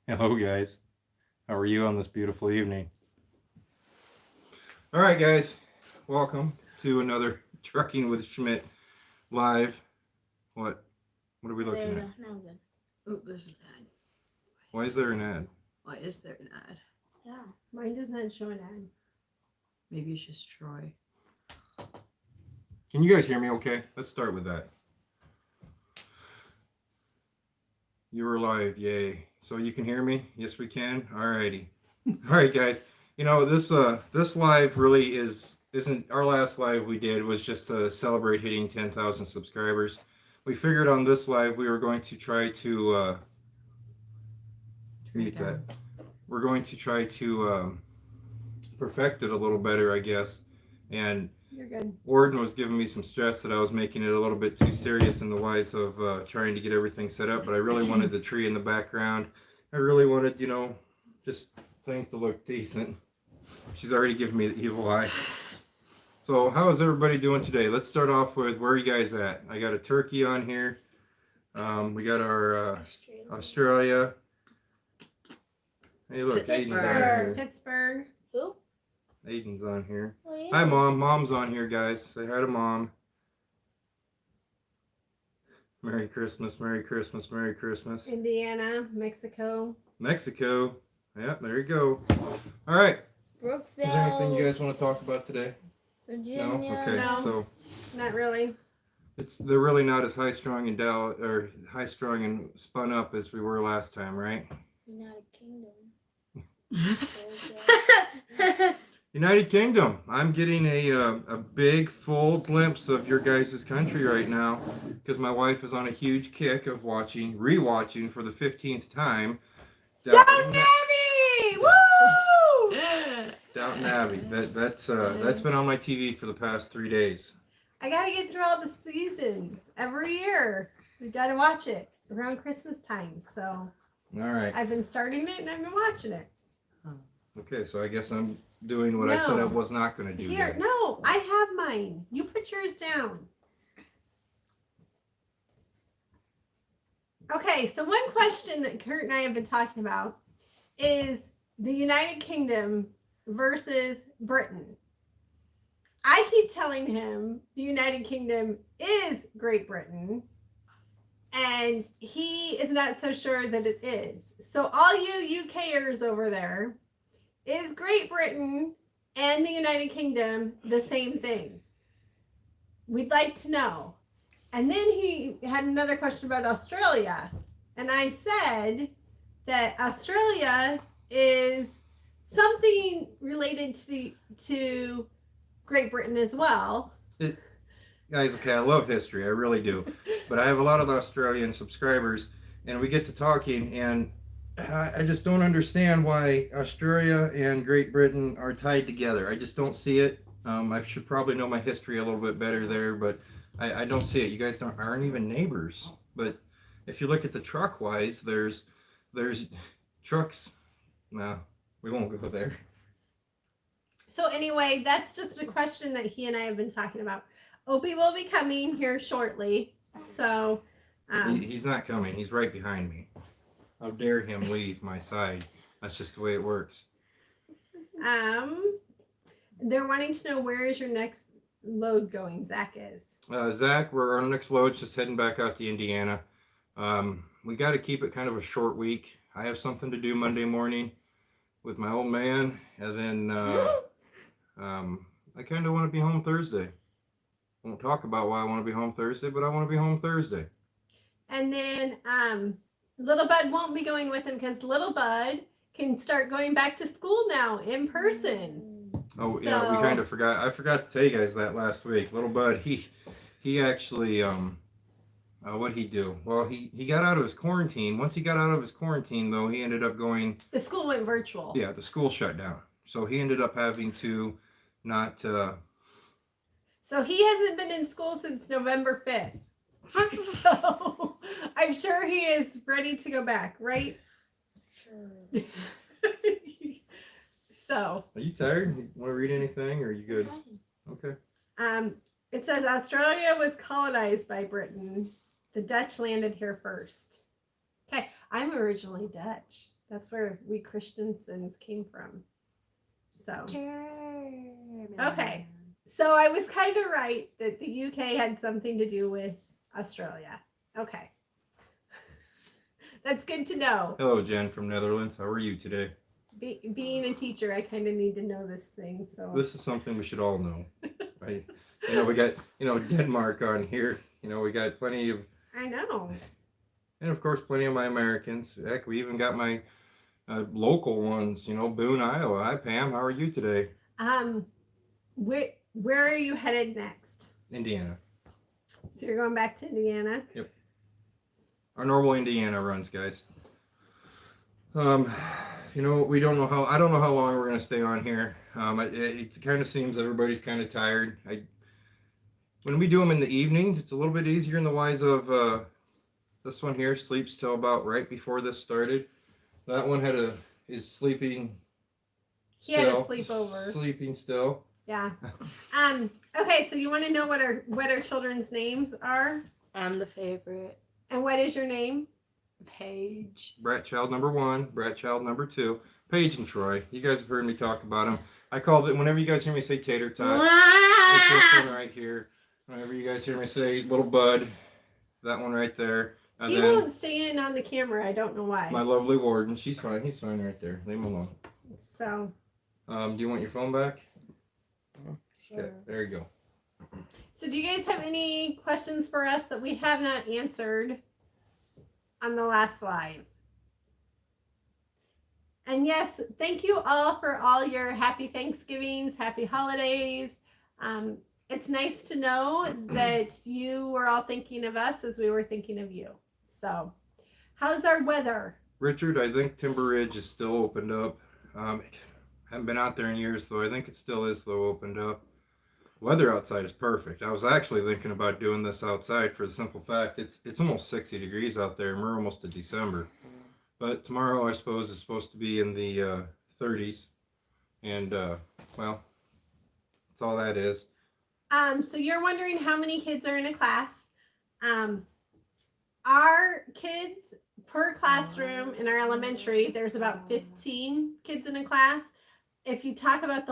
Hello, guys. How are you on this beautiful evening? All right, guys. Welcome to another Trucking with Schmidt live. What? What are we looking at? Now good. Oh, there's an ad. Why is there an ad? Why is there an ad? Yeah, mine does not show an ad. Maybe it's just Troy. Can you guys hear me okay? Let's start with that. You are live, yay. So you can hear me? Yes, we can. Alrighty. All right, guys. You know, this live really isn't our last live we did was just to celebrate hitting 10,000 subscribers. We figured on this live we were going to try to mute that. We're going to try to perfect it a little better, I guess. And You're good. Warden was giving me some stress that I was making it a little bit too serious in the wise of trying to get everything set up, but I really wanted the tree in the background. I really wanted, just things to look decent. She's already given me the evil eye. So how is everybody doing today? Let's start off with where are you guys at? I got a turkey on here. We got our Australia. Hey, look, Aiden's on here. Pittsburgh. Who? Aiden's on here. Oh, yeah. Hi, Mom. Mom's on here, guys. Say hi to Mom. Merry Christmas, Merry Christmas, Merry Christmas. Indiana, Mexico. Mexico. Yep, there you go. All right. Brookville. Is there anything you guys want to talk about today? Virginia. No? Okay, No, so not really. they're really not as high-strung and spun up as we were last time, right? United Kingdom. United Kingdom. I'm getting a big full glimpse of your guys' country right now because my wife is on a huge kick of rewatching for the 15th time. Downton Abbey! Woo! Downton Abbey. That's been on my TV for the past 3 days. I gotta get through all the seasons every year. We gotta watch it around Christmas time. So All right. I've been starting it and I've been watching it. Okay, so I guess I'm doing what I said I was not going to do. Here, guys. no, I have mine. You put yours down. Okay, so one question that Kurt and I have been talking about is the United Kingdom versus Britain. I keep telling him the United Kingdom is Great Britain, and he is not so sure that it is. So all you UKers over there, is Great Britain and the United Kingdom the same thing? We'd like to know. And then he had another question about Australia. And I said that Australia is something related to Great Britain as well. Guys, okay, I love history. I really do. But I have a lot of Australian subscribers, and we get to talking, and I just don't understand why Australia and Great Britain are tied together. I just don't see it. I should probably know my history a little bit better there, but I don't see it. You guys aren't even neighbors. But if you look at the truck wise, there's trucks. No, we won't go there. So anyway, that's just a question that he and I have been talking about. Opie will be coming here shortly. So he's not coming. He's right behind me. How dare him leave my side? That's just the way it works. They're wanting to know where is your next load going, Zach is. Zach, our next load's just heading back out to Indiana. We got to keep it kind of a short week. I have something to do Monday morning with my old man, and then I kind of want to be home Thursday. Won't talk about why I want to be home Thursday, but I want to be home Thursday. And then Little Bud won't be going with him because Little Bud can start going back to school now in person. Oh, yeah, we kind of forgot. I forgot to tell you guys that last week. Little Bud, he actually, what'd he do? Well, he got out of his quarantine. Once he got out of his quarantine, though, he ended up going... The school went virtual. Yeah, the school shut down. So he ended up having to not... So he hasn't been in school since November 5th. So I'm sure he is ready to go back, right? Sure. So. Are you tired? You want to read anything, or are you good? Okay. It says Australia was colonized by Britain. The Dutch landed here first. Okay, I'm originally Dutch. That's where we Christiansens came from. So, German. Okay. So I was kind of right that the UK had something to do with Australia. Okay. That's good to know. Hello, Jen from Netherlands. How are you today? Being a teacher, I kind of need to know this thing. So This is something we should all know, right? You know, we got, Denmark on here. You know, we got plenty of, I know. and of course, plenty of my Americans. Heck, we even got my local ones, Boone, Iowa. Hi, Pam. How are you today? Where are you headed next? Indiana. So you're going back to Indiana? Yep. Our normal Indiana runs, guys. We don't know how. I don't know how long we're gonna stay on here. It kind of seems everybody's kind of tired. When we do them in the evenings, it's a little bit easier in the wise of this one here sleeps till about right before this started. That one is sleeping. He had a sleepover. Sleeping still. Yeah. Okay, so you want to know what our children's names are? I'm the favorite. And what is your name? Paige. Brat Child number 1, Brat Child number 2, Paige and Troy. You guys have heard me talk about them. I called it, whenever you guys hear me say tater tot, it's this one right here. Whenever you guys hear me say little bud, that one right there. And He then won't stay in on the camera. I don't know why. my lovely warden, she's fine. He's fine right there. Leave him alone. So. Do you want your phone back? Sure. Okay, there you go. So do you guys have any questions for us that we have not answered on the last live? And yes, thank you all for all your happy Thanksgivings, happy holidays. It's nice to know that you were all thinking of us as we were thinking of you. So how's our weather? Richard, I think Timber Ridge is still opened up. Haven't been out there in years, though. I think it still is, though, opened up. Weather outside is perfect. I was actually thinking about doing this outside for the simple fact it's almost 60 degrees out there, and we're almost to December. But tomorrow, I suppose, is supposed to be in the 30s. And, well, that's all that is. So you're wondering how many kids are in a class. Our kids per classroom in our elementary, there's about 15 kids in a class. If you talk about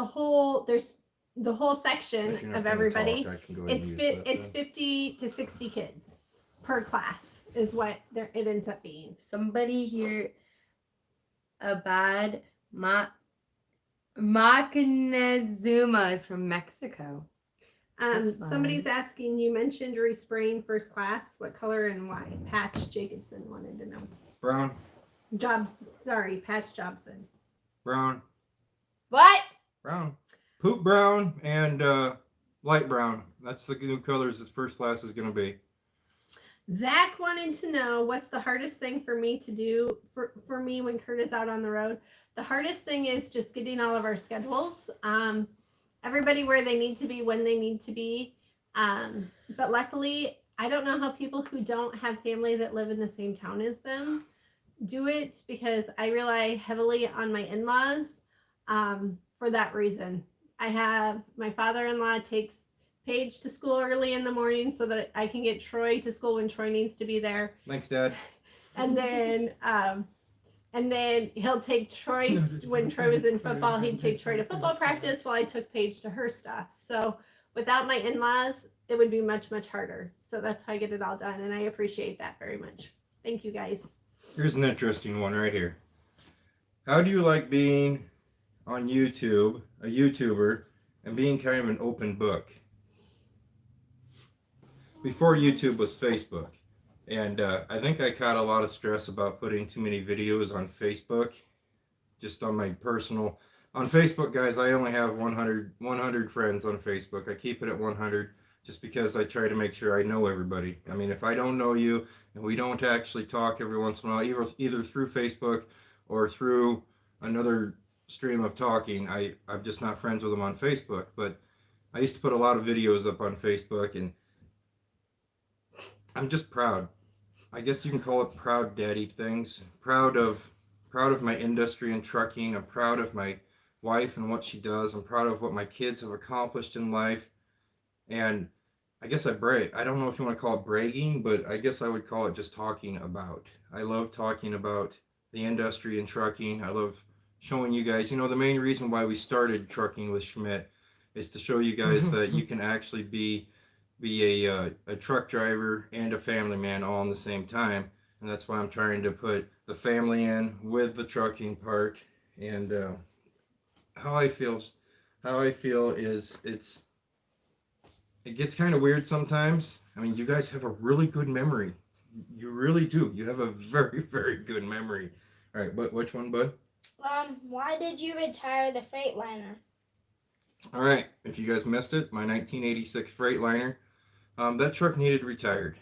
there's the whole section of everybody, it's 50 to 60 kids per class is what it ends up being. Somebody here, a bad Macanezuma is from Mexico. Somebody's asking, you mentioned respraying first class. What color and why? Patch Jacobson wanted to know. Brown. Patch Jobson. Brown. What? Brown. Poop brown and light brown. That's the new colors this first class is going to be. Zach wanted to know what's the hardest thing for me to do for me when Kurt is out on the road. The hardest thing is just getting all of our schedules. Everybody where they need to be when they need to be. But luckily, I don't know how people who don't have family that live in the same town as them do it, because I rely heavily on my in-laws for that reason. I have my father-in-law takes Paige to school early in the morning so that I can get Troy to school when Troy needs to be there. Thanks, Dad. And then he'll take Troy when Troy was in football. He'd take Troy to football practice while I took Paige to her stuff. So without my in-laws, it would be much, much harder. So that's how I get it all done. And I appreciate that very much. Thank you, guys. Here's an interesting one right here. How do you like being on YouTube, a YouTuber, and being kind of an open book? Before YouTube was Facebook. And I think I caught a lot of stress about putting too many videos on Facebook. Just on my personal... On Facebook, guys, I only have 100 friends on Facebook. I keep it at 100 just because I try to make sure I know everybody. I mean, if I don't know you and we don't actually talk every once in a while, either through Facebook or through another stream of talking, I'm just not friends with them on Facebook. But I used to put a lot of videos up on Facebook, and I'm just proud. I guess you can call it proud daddy things. Proud of my industry in trucking. I'm proud of my wife and what she does. I'm proud of what my kids have accomplished in life. And I guess I brag. I don't know if you want to call it bragging, but I guess I would call it just talking about. I love talking about the industry in trucking. I love showing you guys, the main reason why we started trucking with Schmidt is to show you guys that you can actually be a truck driver and a family man all in the same time. And that's why I'm trying to put the family in with the trucking part. And how I feel is it gets kind of weird sometimes. I mean, you guys have a really good memory. You really do. You have a very, very good memory. All right, but which one, bud? Why did you retire the Freightliner? All right, if you guys missed it, my 1986 Freightliner, that truck needed retired.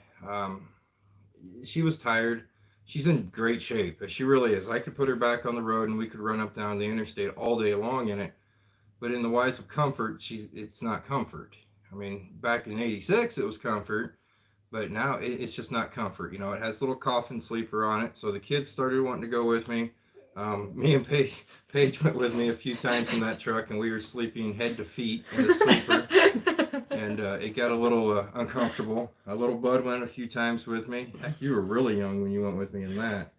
She was tired. She's in great shape. She really is. I could put her back on the road and we could run up down the interstate all day long in it. But in the wise of comfort, it's not comfort. I mean, back in '86 it was comfort, but now it's just not comfort. It has a little coffin sleeper on it. So the kids started wanting to go with me. Me and Paige went with me a few times in that truck, and we were sleeping head to feet in the sleeper. And it got a little uncomfortable. A little Bud went a few times with me. Heck, you were really young when you went with me in that.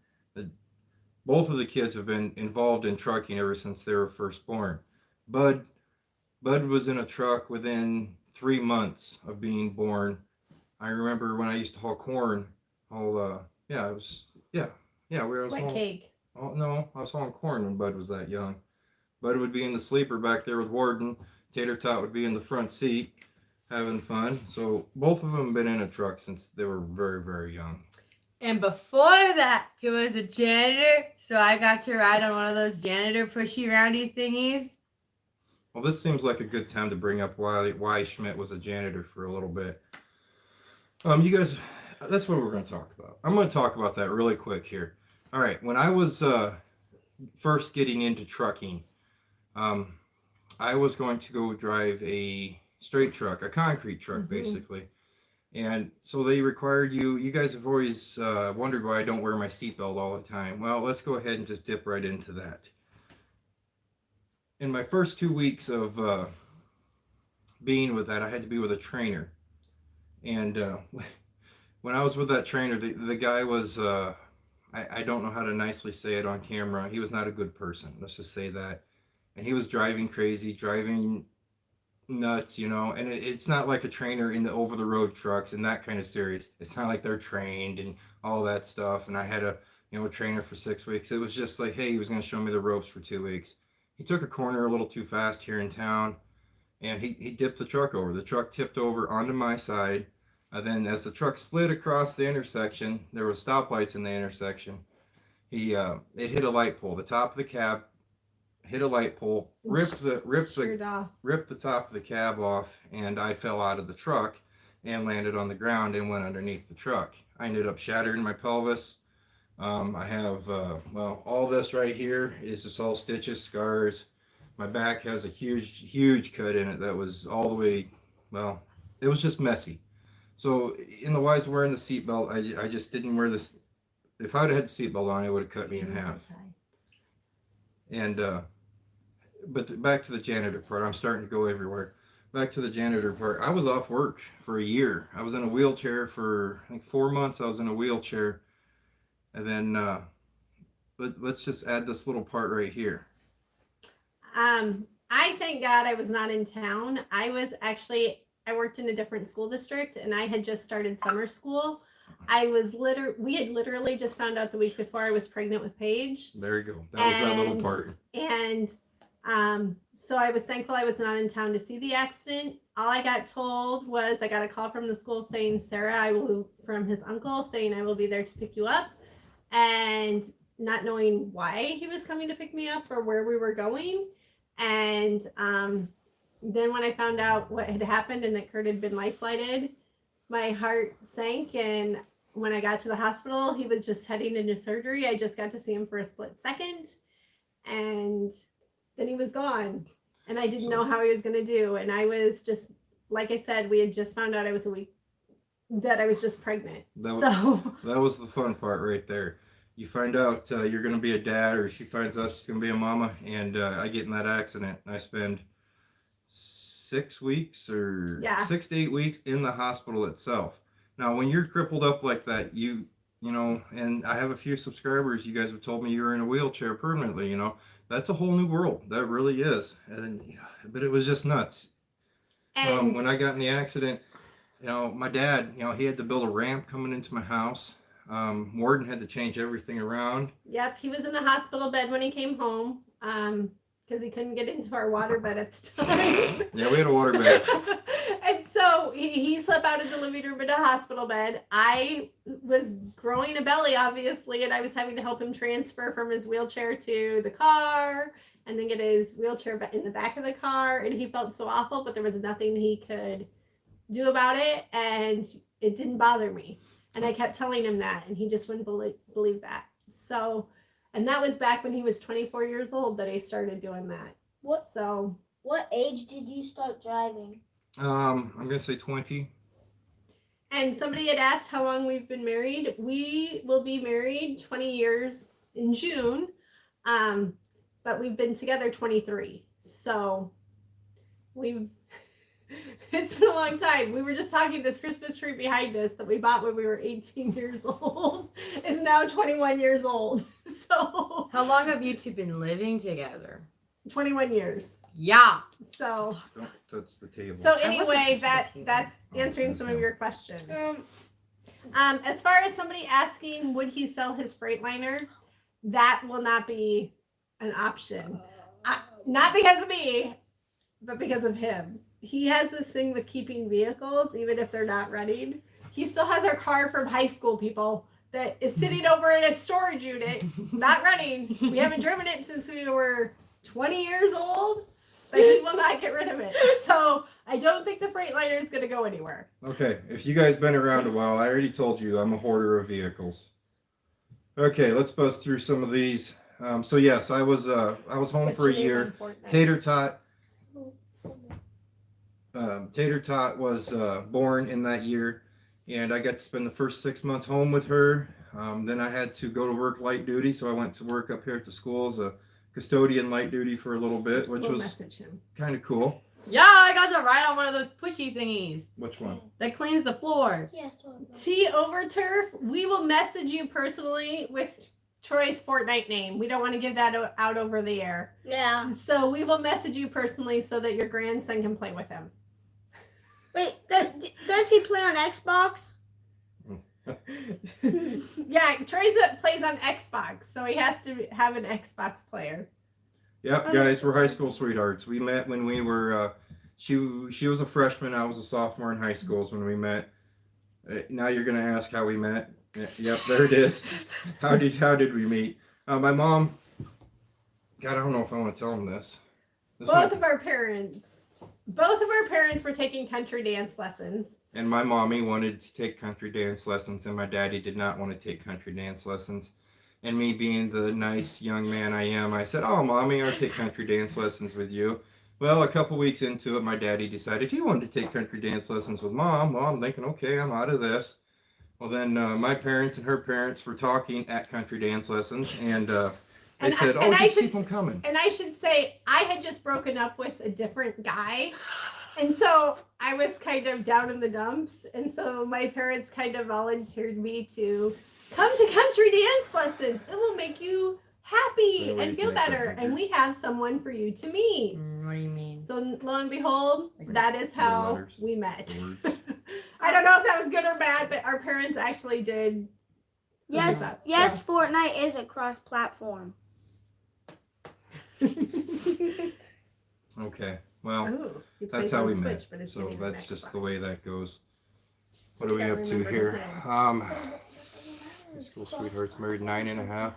Both of the kids have been involved in trucking ever since they were first born. Bud was in a truck within 3 months of being born. I remember when I used to haul corn. We were What cake? Oh no, I was hauling corn when Bud was that young. Bud would be in the sleeper back there with Warden. Tater Tot would be in the front seat having fun. So both of them have been in a truck since they were very, very young. And before that, he was a janitor, so I got to ride on one of those janitor pushy roundy thingies. Well, this seems like a good time to bring up why Schmidt was a janitor for a little bit. You guys, that's what we're going to talk about. I'm going to talk about that really quick here. All right, when I was first getting into trucking, I was going to go drive a straight truck, a concrete truck, basically. And so they required you guys have always wondered why I don't wear my seatbelt all the time. Well, let's go ahead and just dip right into that. In my first 2 weeks of being with that, I had to be with a trainer. And when I was with that trainer, the guy was, I don't know how to nicely say it on camera. He was not a good person. Let's just say that. And he was driving crazy, driving nuts, and it's not like a trainer in the over-the-road trucks and that kind of series. It's not like they're trained and all that stuff. And I had a trainer for 6 weeks. It was just like, hey, he was going to show me the ropes for 2 weeks. He took a corner a little too fast here in town, and he dipped the truck over. The truck tipped over onto my side. Then as the truck slid across the intersection, there was stoplights in the intersection. It hit a light pole. The top of the cab hit a light pole, ripped the top of the cab off, and I fell out of the truck and landed on the ground and went underneath the truck. I ended up shattering my pelvis. I have all this right here is just all stitches, scars. My back has a huge cut in it that was all the way, it was just messy. So in the wise of wearing the seatbelt, I just didn't wear this. If I would have had the seatbelt on, it would have cut me in half. And but back to the janitor part. I'm starting to go everywhere. Back to the janitor part. I was off work for a year. I was in a wheelchair for I think 4 months. I was in a wheelchair, and then let's just add this little part right here. I thank God I was not in town. I worked in a different school district, and I had just started summer school. We had literally just found out the week before I was pregnant with Paige. There you go. That was that little part. And so I was thankful I was not in town to see the accident. All I got told was I got a call from the school saying, Sarah, from his uncle saying I will be there to pick you up. And not knowing why he was coming to pick me up or where we were going. And then when I found out what had happened and that Kurt had been life flighted, my heart sank. And when I got to the hospital, he was just heading into surgery. I just got to see him for a split second. And then he was gone. And I didn't know how he was going to do. And I was just, like I said, we had just found out I was just pregnant. That was the fun part right there. You find out you're going to be a dad, or she finds out she's going to be a mama, and I get in that accident. I spend 6 weeks or 6 to 8 weeks in the hospital itself. Now, when you're crippled up like that, you you know, and I have a few subscribers. You guys have told me you're in a wheelchair permanently, you know. That's a whole new world. That really is. And, you know, but it was just nuts. And When I got in the accident, you know, my dad, you know, he had to build a ramp coming into my house. Morton had to change everything around. yep, he was in a hospital bed when he came home because he couldn't get into our water bed at the time. Yeah, we had a water bed. And so he slept out of the living room in a hospital bed. I was growing a belly, obviously, and I was having to help him transfer from his wheelchair to the car and then get his wheelchair in the back of the car. And he felt so awful, but there was nothing he could do about it. And it didn't bother me. And I kept telling him that, and he just wouldn't believe that. So, and that was back when he was 24 years old that I started doing that. What age did you start driving? I'm gonna say 20. And somebody had asked how long we've been married. We will be married 20 years in June, but we've been together 23. So it's been a long time. We were just talking, this Christmas tree behind us that we bought when we were 18 years old is now 21 years old. So How long have you two been living together? 21 years. Yeah. So Don't touch the table. So I wasn't anyway, touching the that's Oh, answering yes, some ma'am. of your questions. As far as somebody asking, would he sell his Freightliner? That will not be an option. Not because of me, but because of him. He has this thing with keeping vehicles, even if they're not running. He still has our car from high school, people, that is sitting over in a storage unit, not running. We haven't driven it since we were 20 years old, but he will not get rid of it. So I don't think the Freightliner is going to go anywhere. Okay, if you guys been around a while, I already told you I'm a hoarder of vehicles. Okay, let's buzz through some of these. So yes, I was home What's for a your name year. on Fortnite? Tater Tot was born in that year, and I got to spend the first 6 months home with her. Then I had to go to work light duty, so I went to work up here at the school as a custodian light duty for a little bit, which We'll was message him. kind of cool. Yeah, I got to ride on one of those pushy thingies Which one? that cleans the floor. Yes. T Overturf, we will message you personally with Troy's Fortnite name. We don't want to give that out over the air. Yeah. So we will message you personally so that your grandson can play with him. Wait, does he play on Xbox? Yeah, Troy plays on Xbox, so he has to have an Xbox player. Yep, guys, we're high school sweethearts. We met when we were, she was a freshman, I was a sophomore in high school is when we met. Now you're going to ask how we met. Yep, there it is. How did we meet? My mom, God, I don't know if I want to tell them this. Both of our parents were taking country dance lessons. And my mommy wanted to take country dance lessons, and my daddy did not want to take country dance lessons. And me being the nice young man I am, I said, "Oh, mommy, I'll take country dance lessons with you." Well, a couple weeks into it, my daddy decided he wanted to take country dance lessons with mom. Well, I'm thinking, okay, I'm out of this. Well, then my parents and her parents were talking at country dance lessons, and they said, "Oh, just keep them coming." And I should say, I had just broken up with a different guy. And so I was kind of down in the dumps. And so my parents kind of volunteered me to come to country dance lessons. It will make you happy So and you feel can make better. that And we have someone for you to meet. What do you mean? So lo and behold, that is how letters. we met. Words. I don't know if that was good or bad, but our parents actually did. Yes. that, Yes. so. Fortnite is a cross-platform. Okay, well, Ooh, he that's plays how on we Switch, met. but it's So getting an that's just the Xbox. way that goes. So What are you we gotta up to remember here? say. High school sweethearts, married 9.5.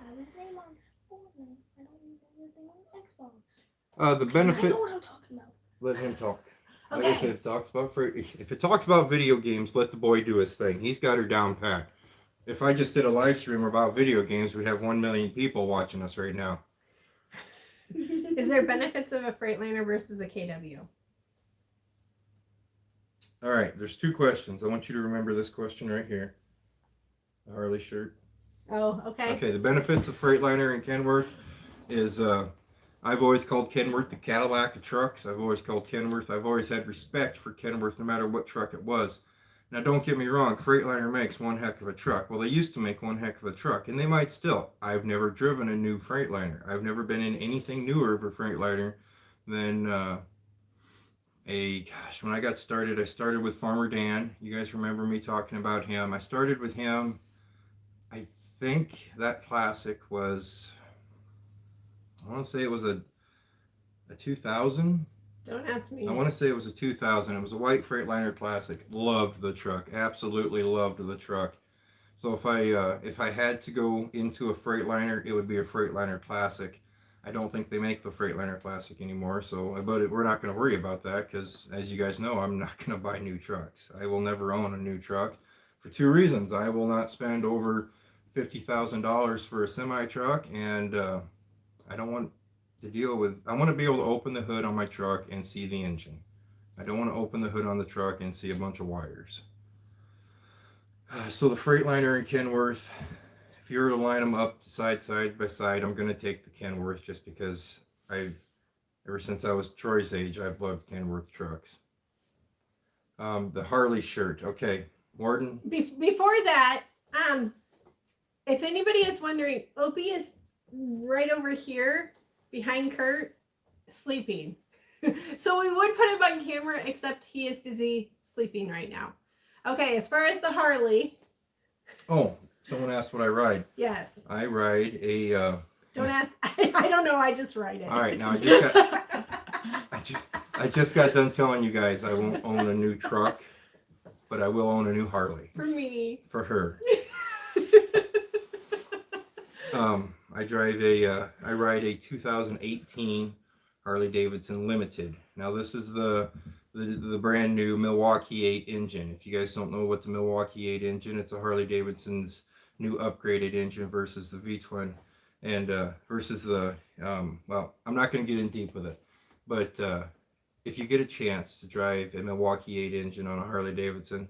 The I benefit. know what I'm talking about. Let him talk. Okay. If it talks about video games, let the boy do his thing. He's got her down pat. If I just did a live stream about video games, we'd have 1 million people watching us right now. Is there benefits of a Freightliner versus a KW? All right, there's 2 questions. I want you to remember this question right here. The Harley shirt. Oh, okay. Okay, the benefits of Freightliner and Kenworth is I've always called Kenworth the Cadillac of trucks. I've always had respect for Kenworth no matter what truck it was. Now, don't get me wrong, Freightliner makes one heck of a truck. Well, they used to make one heck of a truck, and they might still. I've never driven a new Freightliner. I've never been in anything newer of a Freightliner than when I got started, I started with Farmer Dan. You guys remember me talking about him. I started with him. I think that classic was, I want to say it was a 2000. Don't ask me. I want to say it was a 2000. It was a white Freightliner Classic. Loved the truck. Absolutely loved the truck. So if I had to go into a Freightliner, it would be a Freightliner Classic. I don't think they make the Freightliner Classic anymore. So, but we're not going to worry about that because, as you guys know, I'm not going to buy new trucks. I will never own a new truck for two reasons. I will not spend over $50,000 for a semi truck, and I don't want to deal with. I want to be able to open the hood on my truck and see the engine. I don't want to open the hood on the truck and see a bunch of wires. So the Freightliner and Kenworth, if you were to line them up side by side, I'm going to take the Kenworth just because ever since I was Troy's age, I've loved Kenworth trucks. The Harley shirt. Okay, Warden. Before that, if anybody is wondering, Opie is right over here behind Kurt, sleeping. So we would put him on camera, except he is busy sleeping right now. Okay, as far as the Harley. Oh, someone asked what I ride. Yes. I ride a. Don't ask. I don't know. I just ride it. All right, now I just got done telling you guys I won't own a new truck, but I will own a new Harley. For me. For her. I ride a 2018 Harley Davidson Limited. Now this is the brand new Milwaukee 8 engine. If you guys don't know what the Milwaukee 8 engine, it's a Harley Davidson's new upgraded engine versus the V-twin and versus the well, I'm not going to get in deep with it, but if you get a chance to drive a Milwaukee 8 engine on a Harley Davidson,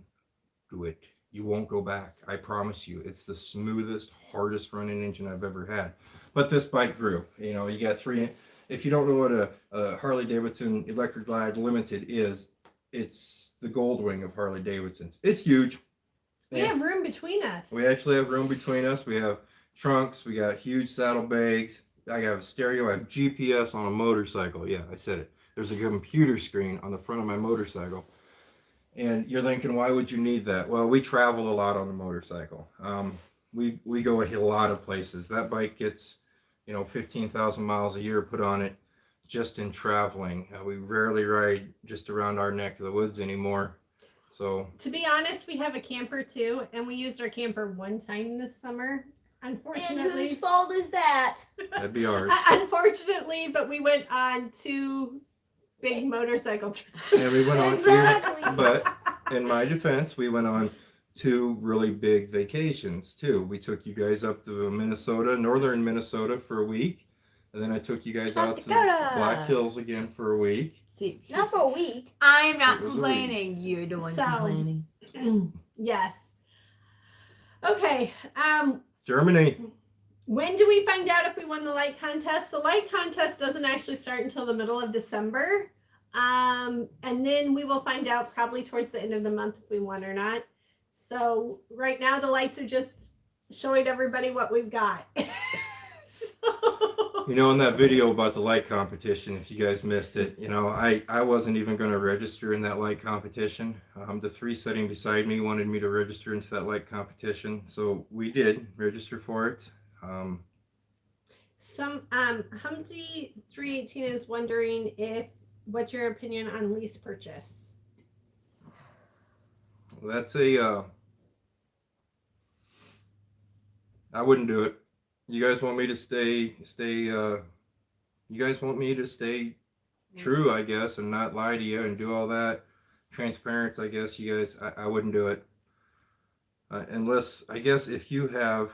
do it. You won't go back. I promise you. It's the smoothest, hardest running engine I've ever had. But this bike grew. You know, you got three. If you don't know what a Harley Davidson Electric Glide Limited is, it's the Goldwing of Harley Davidsons. It's huge. We have room between us. We actually have room between us. We have trunks. We got huge saddlebags. I have a stereo. I have GPS on a motorcycle. Yeah, I said it. There's a computer screen on the front of my motorcycle. And you're thinking, why would you need that? Well, we travel a lot on the motorcycle. We go a lot of places. That bike gets, 15,000 miles a year put on it just in traveling. We rarely ride just around our neck of the woods anymore. So, to be honest, we have a camper too, and we used our camper one time this summer. Unfortunately, And whose fault is that? that'd be ours. Unfortunately, but we went on 2 big motorcycle trips. And we went on, Exactly. but in my defense, we went on 2 really big vacations too. We took you guys up to Minnesota, northern Minnesota for a week. And then I took you guys out to the Dakota. Black Hills again for a week. See, Not for a week. I'm not It was a complaining. You're the one So- complaining. Yes. Okay. Germany. When do we find out if we won the light contest? The light contest doesn't actually start until the middle of December. And then we will find out probably towards the end of the month if we won or not. So right now the lights are just showing everybody what we've got. In that video about the light competition, if you guys missed it, I wasn't even going to register in that light competition. The 3 sitting beside me wanted me to register into that light competition. So we did register for it. Humpty 318 is wondering what's your opinion on lease purchase? That's I wouldn't do it. You guys want me to stay you guys want me to stay true, I guess, and not lie to you and do all that. Transparent, I guess, you guys, I wouldn't do it. Unless, I guess, if you have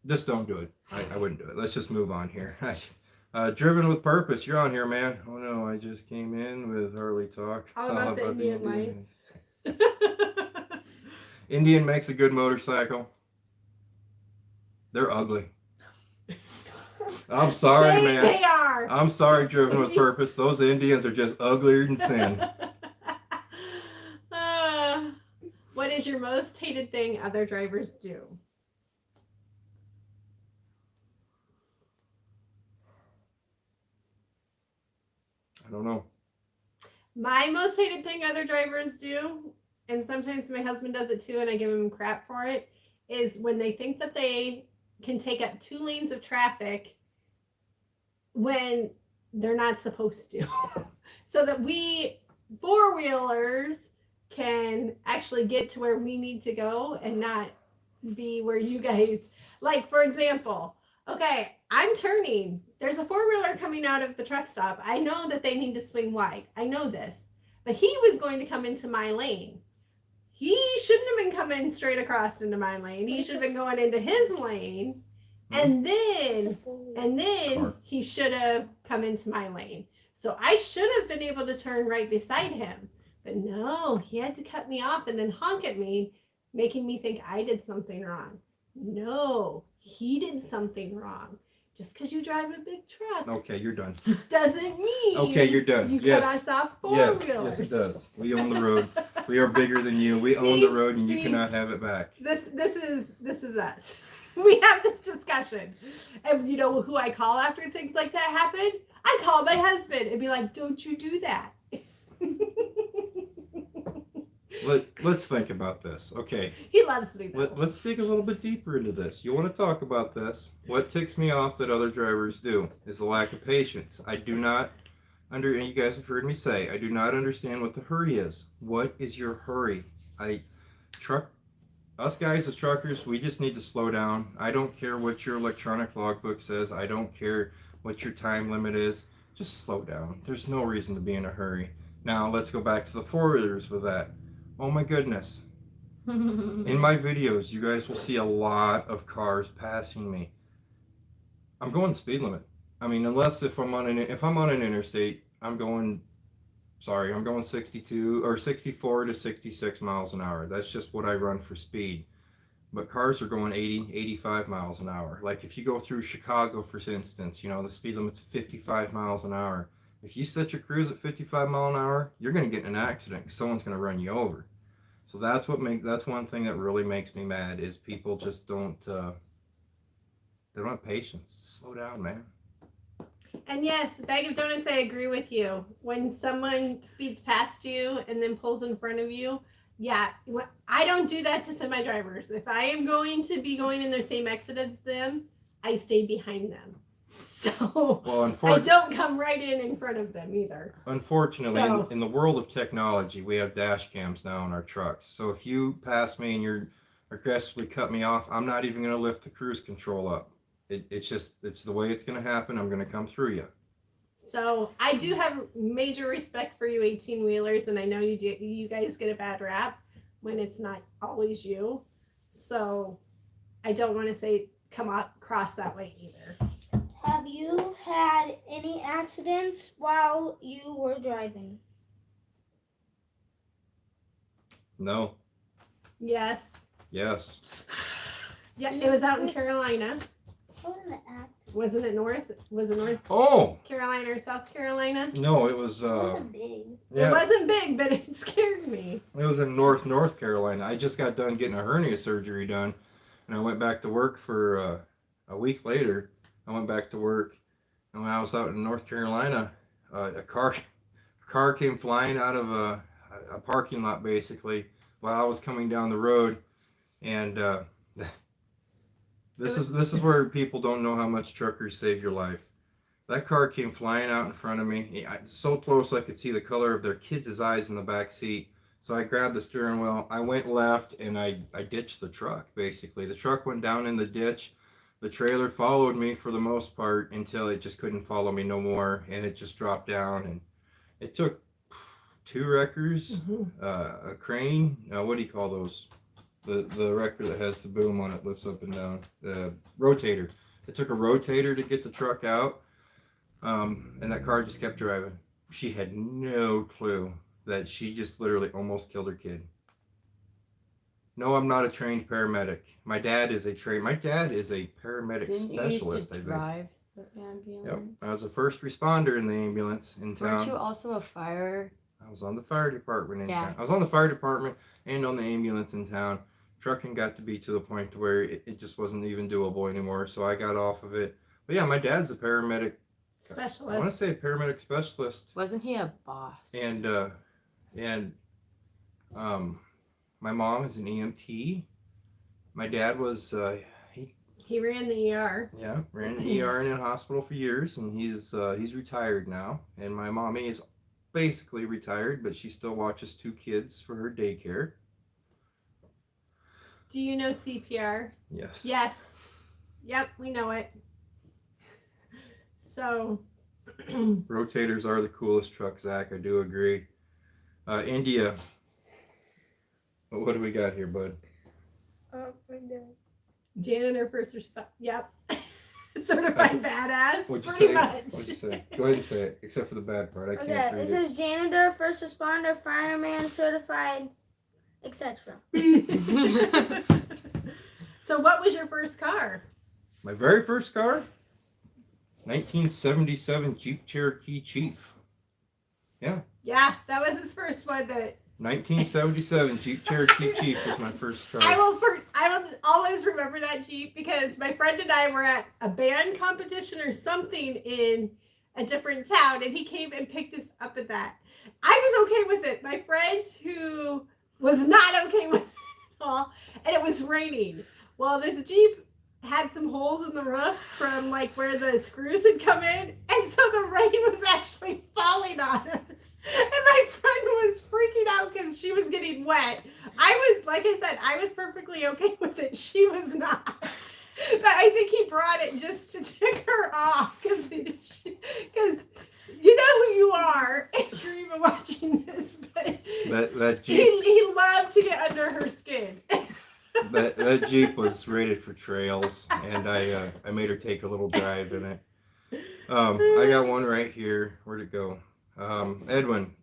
just don't do it. I wouldn't do it. Let's just move on here. Driven with purpose, you're on here, man. Oh no, I just came in with Harley talk. All about the Indian life. Indian makes a good motorcycle. They're ugly. I'm sorry, man. They are. I'm sorry, driven with purpose. Those Indians are just uglier than sin. What is your most hated thing other drivers do? I don't know. My most hated thing other drivers do, and sometimes my husband does it too, and I give him crap for it, is when they think that they can take up 2 lanes of traffic when they're not supposed to. So that we 4-wheelers can actually get to where we need to go and not be where you guys, like, for example, okay, I'm turning. There's a 4-wheeler coming out of the truck stop. I know that they need to swing wide. I know this. But he was going to come into my lane. He shouldn't have been coming straight across into my lane. He should have been going into his lane. And then he should have come into my lane. So I should have been able to turn right beside him. But no, he had to cut me off and then honk at me, making me think I did something wrong. No, he did something wrong. Just because you drive a big truck Okay, you're done. doesn't mean Okay, you're done. you Yes. cut us off Yes, 4-wheelers. yes, it does. We own the road. We are bigger than you. We own the road, and you cannot have it back. This is us. We have this discussion. And you know who I call after things like that happen? I call my husband and be like, "Don't you do that." Let's think about this. Okay, He loves me though. let's dig a little bit deeper into this. You want to talk about this? What ticks me off that other drivers do is the lack of patience. I do not and you guys have heard me say, I do not understand what the hurry is. What is your hurry? Us guys as truckers, we just need to slow down. I don't care what your electronic logbook says. I don't care what your time limit is. Just slow down. There's no reason to be in a hurry. Now let's go back to the 4-wheelers with that. Oh my goodness. In my videos, you guys will see a lot of cars passing me. I'm going speed limit. I mean, unless if I'm on an interstate, I'm going 62 or 64 to 66 miles an hour. That's just what I run for speed. But cars are going 80, 85 miles an hour. Like if you go through Chicago, for instance, the speed limit's 55 miles an hour. If you set your cruise at 55 mile an hour, you're going to get in an accident because someone's going to run you over. So that's one thing that really makes me mad is people just don't have patience. Slow down, man. And yes, bag of donuts, I agree with you. When someone speeds past you and then pulls in front of you, yeah, I don't do that to semi drivers. If I am going to be going in the same exit as them, I stay behind them. So I don't come right in front of them either. Unfortunately, in the world of technology, we have dash cams now in our trucks. So if you pass me and you're aggressively cut me off, I'm not even going to lift the cruise control up. It's the way it's going to happen. I'm going to come through you. So I do have major respect for you 18-wheelers, and I know you do. You guys get a bad rap when it's not always you. So I don't want to say come across that way either. Have you had any accidents while you were driving? No. Yes. Yes. Yeah, it was out in Carolina. Wasn't it North? Was it North Oh. Carolina or South Carolina? No, it was. It wasn't big. Yeah, it wasn't big, but it scared me. it was in North Carolina. I just got done getting a hernia surgery done, and I went back to work for a week later. I went back to work, and when I was out in North Carolina, a car came flying out of a parking lot basically while I was coming down the road, and this is where people don't know how much truckers save your life. That car came flying out in front of me, so close I could see the color of their kids' eyes in the back seat. So I grabbed the steering wheel, I went left, and I ditched the truck basically. The truck went down in the ditch. The trailer followed me for the most part until it just couldn't follow me no more, and it just dropped down. And it took 2 wreckers, a crane. What do you call those? The wrecker that has the boom on it, lifts up and down. The rotator. It took a rotator to get the truck out, and that car just kept driving. She had no clue that she just literally almost killed her kid. No, I'm not a trained paramedic. My dad is a paramedic Didn't specialist. you used to drive the ambulance. Yep. I was a first responder in the ambulance in town. Weren't you also a fire? I was on the fire department in Yeah. town. I was on the fire department and on the ambulance in town. Trucking got to be to the point to where it just wasn't even doable anymore, so I got off of it. But yeah, my dad's a paramedic. I want to Specialist. say a paramedic specialist. Wasn't he a boss? And my mom is an EMT. My dad was He ran the ER. ran an ER in a hospital for years, and he's retired now. And my mommy is basically retired, but she still watches 2 kids for her daycare. Do you know CPR? Yes. Yes. Yep, we know it. So. Rotators are the coolest truck, Zach. I do agree. India. What do we got here, bud? Janitor first responder. Yep. Certified badass. What'd you pretty say? much. What'd you say? Go ahead and say it, except for the bad part. I can't Okay, read it says janitor, first responder, fireman, certified, etc. So, what was your first car? My very first car, 1977 Jeep Cherokee Chief. Yeah, that was his first one. That 1977 Jeep Cherokee Chief was my first car. I will always remember that Jeep because my friend and I were at a band competition or something in a different town, and he came and picked us up at that. I was okay with it. My friend who was not okay with it at all, and it was raining. Well, this Jeep had some holes in the roof from like where the screws had come in, and so the rain was actually falling on us. And my friend was freaking out because she was getting wet. I was, like I said, I was perfectly okay with it. She was not. But I think he brought it just to tick her off because you know who you are if you're even watching this. But that Jeep, he loved to get under her skin. that Jeep was rated for trails, and I made her take a little drive in it. I got one right here. Where'd it go? Edwin,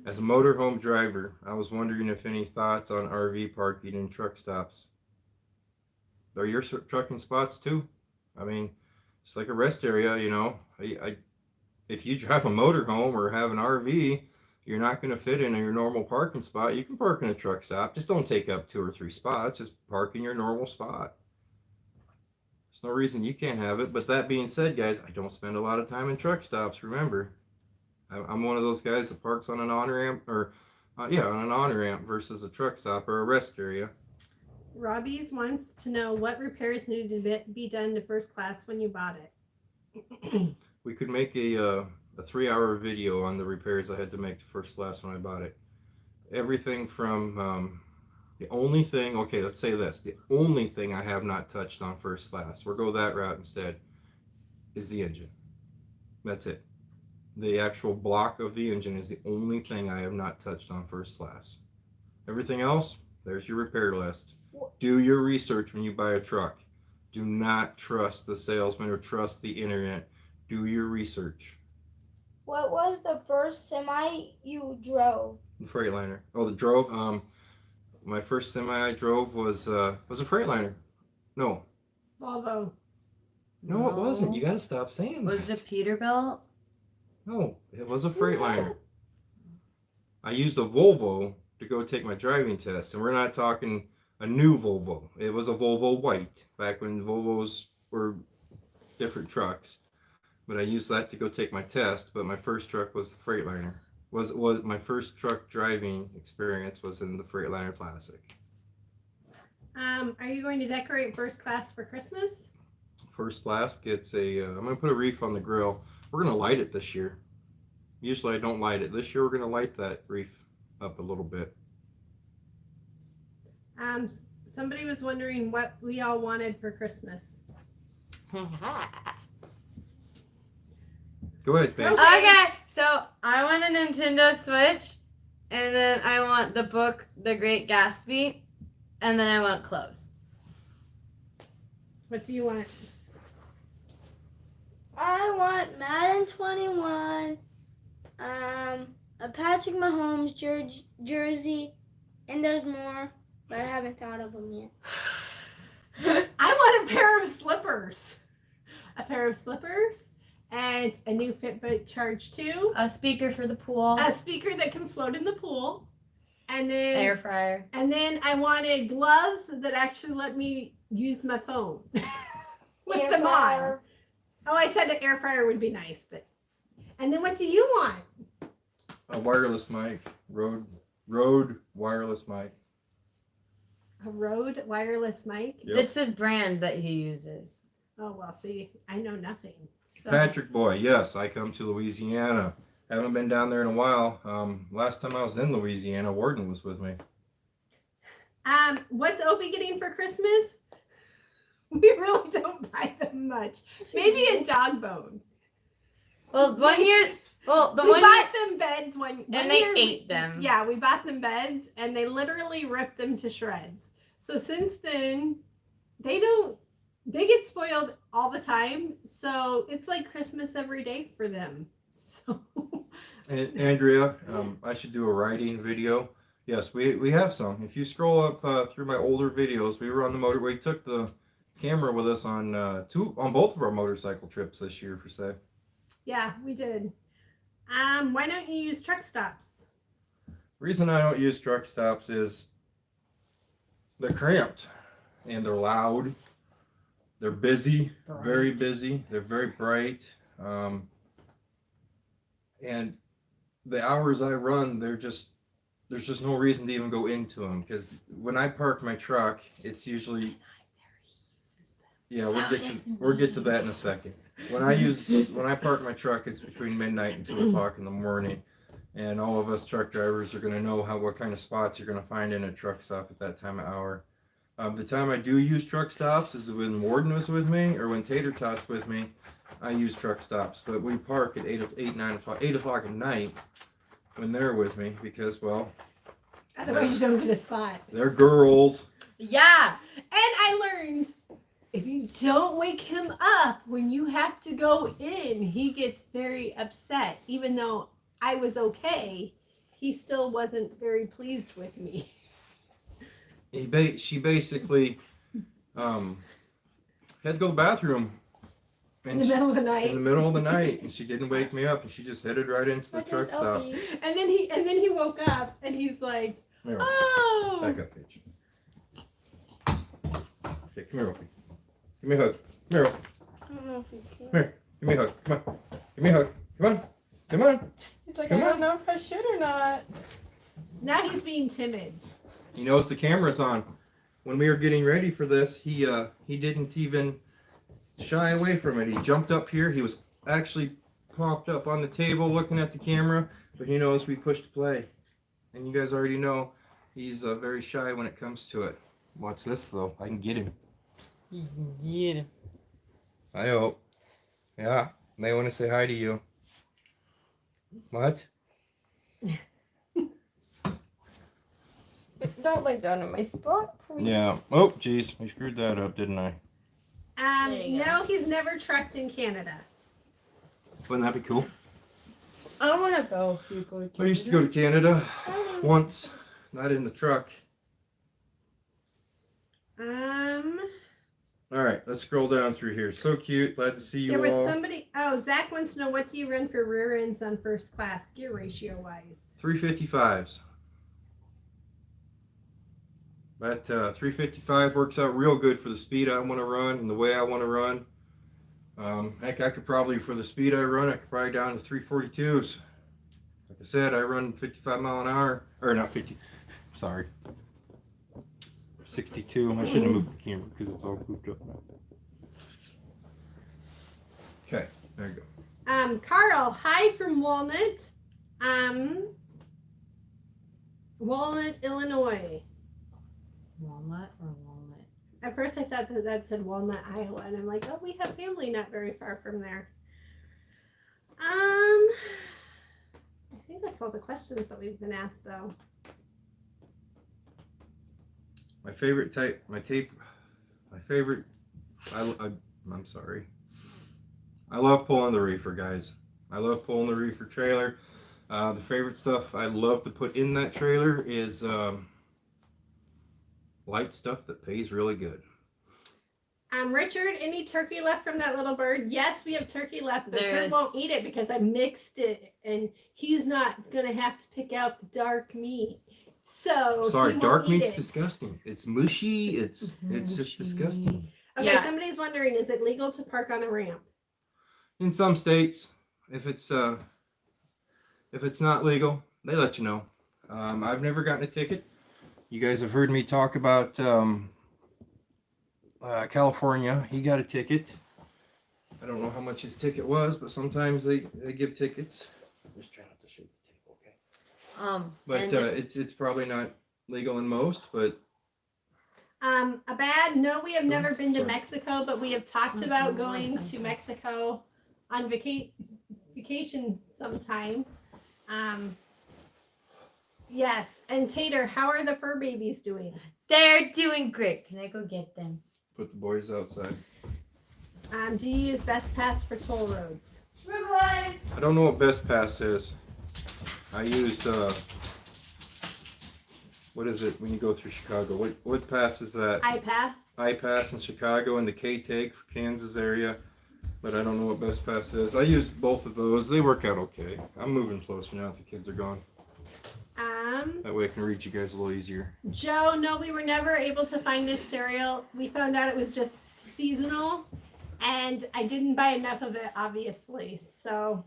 as a motorhome driver, I was wondering if any thoughts on RV parking and truck stops. Are your trucking spots too? I mean, it's like a rest area, you know. If you drive a motorhome or have an RV, you're not going to fit in your normal parking spot. You can park in a truck stop. Just don't take up 2 or 3 spots. Just park in your normal spot. There's no reason you can't have it. But that being said, guys, I don't spend a lot of time in truck stops. Remember, I'm one of those guys that parks on an on-ramp or, on an on-ramp versus a truck stop or a rest area. Robbie's wants to know what repairs needed to be done to first class when you bought it. We could make a 3-hour video on the repairs I had to make to first class when I bought it. Everything from the only thing, okay, let's say this. The only thing I have not touched on first class, we'll go that route instead, is the engine. That's it. The actual block of the engine is the only thing I have not touched on first class. Everything else, there's your repair list. Do your research when you buy a truck. Do not trust the salesman or trust the internet. Do your research. What was the first semi you drove? The Freightliner. Oh, the drove. My first semi I drove was a Freightliner. No, Volvo. it wasn't. You gotta stop saying Was that. it a Peterbilt? No, it was a Freightliner. I used a Volvo to go take my driving test, and we're not talking a new Volvo. It was a Volvo white back when Volvos were different trucks. But I used that to go take my test. But my first truck was the Freightliner. Was my first truck driving experience was in the Freightliner Classic. Are you going to decorate first class for Christmas? First class gets I'm gonna put a reef on the grill. We're gonna light it this year. Usually I don't light it. This year we're gonna light that reef up a little bit. Somebody was wondering what we all wanted for Christmas. Go ahead, Ben. Okay, so I want a Nintendo Switch, and then I want the book The Great Gatsby, and then I want clothes. What do you want? I want Madden 21, a Patrick Mahomes jersey, and there's more, but I haven't thought of them yet. I want a pair of slippers. a pair of slippers, and a new Fitbit Charge 2, A speaker for the pool. a speaker that can float in the pool, and then Air fryer. and then I wanted gloves that actually let me use my phone with Air them on. fryer. Oh, I said an air fryer would be nice, but. And then what do you want? A wireless mic, Rode wireless mic. A Rode wireless mic? Yep. It's a brand that he uses. Oh, well, see, I know nothing. So. Patrick boy, yes, I come to Louisiana. Haven't been down there in a while. Last time I was in Louisiana, Warden was with me. What's Opie getting for Christmas? We really don't buy them much. Maybe a dog bone. Well, one year. Well, the We one bought year, them beds one and they year. ate them. Yeah, we bought them beds and they literally ripped them to shreds. So since then, they get spoiled all the time. So it's like Christmas every day for them. So And Andrea, I should do a riding video. Yes, we have some. If you scroll up through my older videos, we were on the motor. We took the camera with us on both of our motorcycle trips this year, for say. yeah, we did. Why don't you use truck stops? Reason I don't use truck stops is they're cramped and they're loud. They're busy, very busy. They're very bright. And the hours I run, there's just no reason to even go into them, because when I park my truck, it's usually, yeah, we'll get to that in a second. When I park my truck, it's between midnight and 2 o'clock in the morning, and all of us truck drivers are going to know what kind of spots you're going to find in a truck stop at that time of hour. The time I do use truck stops is when Warden was with me, or when Tater Tot's with me. I use truck stops, but we park at 8 o'clock at night when they're with me, because, well, Otherwise you don't get a spot. they're girls. Yeah. And I learned if you don't wake him up when you have to go in, he gets very upset. Even though I was okay, he still wasn't very pleased with me. She basically had to go to the bathroom In the middle of the night. in the middle of the night, and she didn't wake me up, and she just headed right into the truck stop. And then he woke up and he's like, Here, oh. back up, Paige. Okay, come here, Opie. Give me a hug. Come here, Opie. I don't know if we can. Come here. Give me a hug. Come on. Give me a hug. Come on. Come on. He's like, Come I on. don't know if I should or not. Now he's being timid. He knows the camera's on. When we were getting ready for this, he didn't even shy away from it. He jumped up here. He was actually propped up on the table looking at the camera, but he knows we pushed play. And you guys already know he's very shy when it comes to it. Watch this, though. I can get him. Yeah. I hope. Yeah, they want to say hi to you. What? Don't lay down in my spot, please. Yeah. Oh, jeez. I screwed that up, didn't I? There you go. No, he's never trucked in Canada. Wouldn't that be cool? I want to go. If you go to I used to go to Canada once. Not in the truck. All right, let's scroll down through here. So cute. Glad to see you There was all. somebody. Oh, Zach wants to know, what do you run for rear ends on first class, gear ratio wise? 355s. That 355 works out real good for the speed I want to run and the way I want to run. Heck, I could probably, for the speed I run, I could probably down to 342s. Like I said, I run 55 mile an hour, or not 50. Sorry, 62. I shouldn't have moved the camera because it's all goofed up now. Okay, there you go. Carl, hi from Walnut. Walnut, Illinois. Walnut or walnut? At first I thought that said Walnut, Iowa, and I'm like, oh, we have family not very far from there. I think that's all the questions that we've been asked, though. My favorite type, I'm sorry. I love pulling the reefer, guys. I love pulling the reefer trailer. The favorite stuff I love to put in that trailer is light stuff that pays really good. Richard, any turkey left from that little bird? Yes, we have turkey left, but Kurt There's- won't eat it because I mixed it, and he's not gonna have to pick out the dark meat. So Sorry, he won't dark eat meat's it. disgusting. It's mushy. It's just disgusting. Okay, Yeah. somebody's wondering, is it legal to park on a ramp? In some states, if it's not legal, they let you know. I've never gotten a ticket. You guys have heard me talk about California. He got a ticket. I don't know how much his ticket was, but sometimes they give tickets. Just try not to shoot the table, okay? But and it's probably not legal in most, but A bad no, we have never been to Sorry. Mexico, but we have talked about going to Mexico on vacation sometime. Yes, and Tater, how are the fur babies doing? they're doing great. Can I go get them? put the boys outside. Do you use Best Pass for toll roads? I don't know what Best Pass is. I use what is it when you go through Chicago? What pass is that? iPass. iPass in Chicago and the K-Take for Kansas area, but I don't know what Best Pass is. I use both of those. They work out okay. I'm moving closer now that the kids are gone. That way I can reach you guys a little easier. Joe, no, we were never able to find this cereal. We found out it was just seasonal, and I didn't buy enough of it, obviously. So,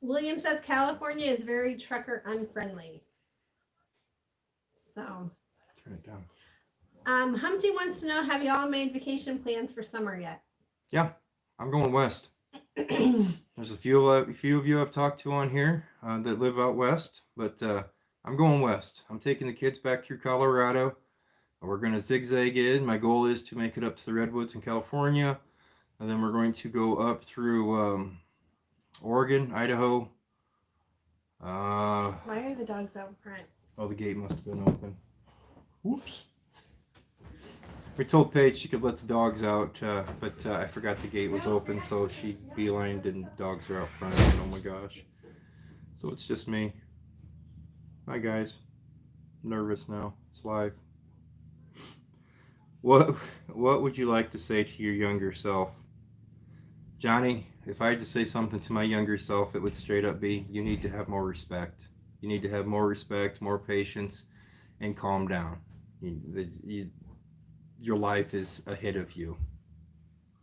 William says California is very trucker unfriendly. So, Turn it down. Humpty wants to know, have you all made vacation plans for summer yet? I'm going west. There's a few of you I've talked to on here that live out west, but I'm going west. I'm taking the kids back through Colorado. We're going to zigzag in. My goal is to make it up to the Redwoods in California, and then we're going to go up through Oregon, Idaho. Why are the dogs out front? Oh, the gate must have been open. Whoops. We told Paige she could let the dogs out, but I forgot the gate was open, so she beelined and the dogs are out front. And oh my gosh. So it's just me. Hi guys. I'm nervous now. It's live. What would you like to say to your younger self? Johnny, if I had to say something to my younger self, it would straight up be, you need to have more respect. You need to have more respect, more patience, and calm down. Your life is ahead of you.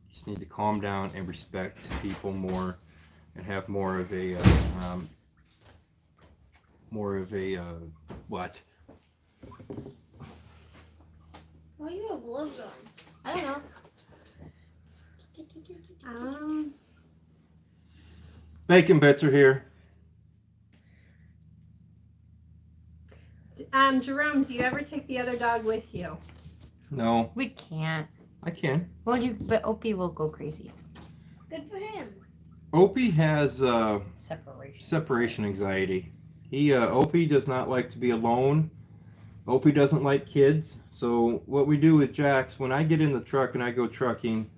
You just need to calm down and respect people more, and have more of a what? Why do you have gloves on? I don't know. Bacon bits are here. Jerome, do you ever take the other dog with you? No, We can't. I can. Well, but Opie will go crazy. Good for him. Opie has Separation. separation anxiety. Opie does not like to be alone. Opie doesn't like kids. So what we do with Jax, when I get in the truck and I go trucking,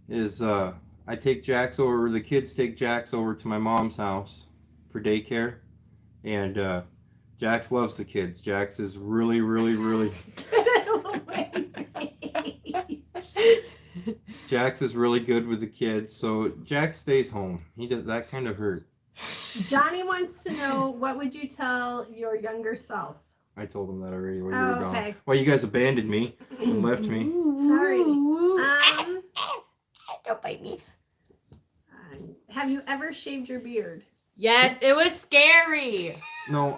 is I take Jax over. The kids take Jax over to my mom's house for daycare, and Jax loves the kids. Jax is really, really, really. Jax is really good with the kids, so Jax stays home. He does that kind of hurt. Johnny wants to know, what would you tell your younger self? I told him that already when you Oh, were gone. okay. Well, you guys abandoned me and left me. Sorry. Don't bite me. Have you ever shaved your beard? Yes, it was scary. No,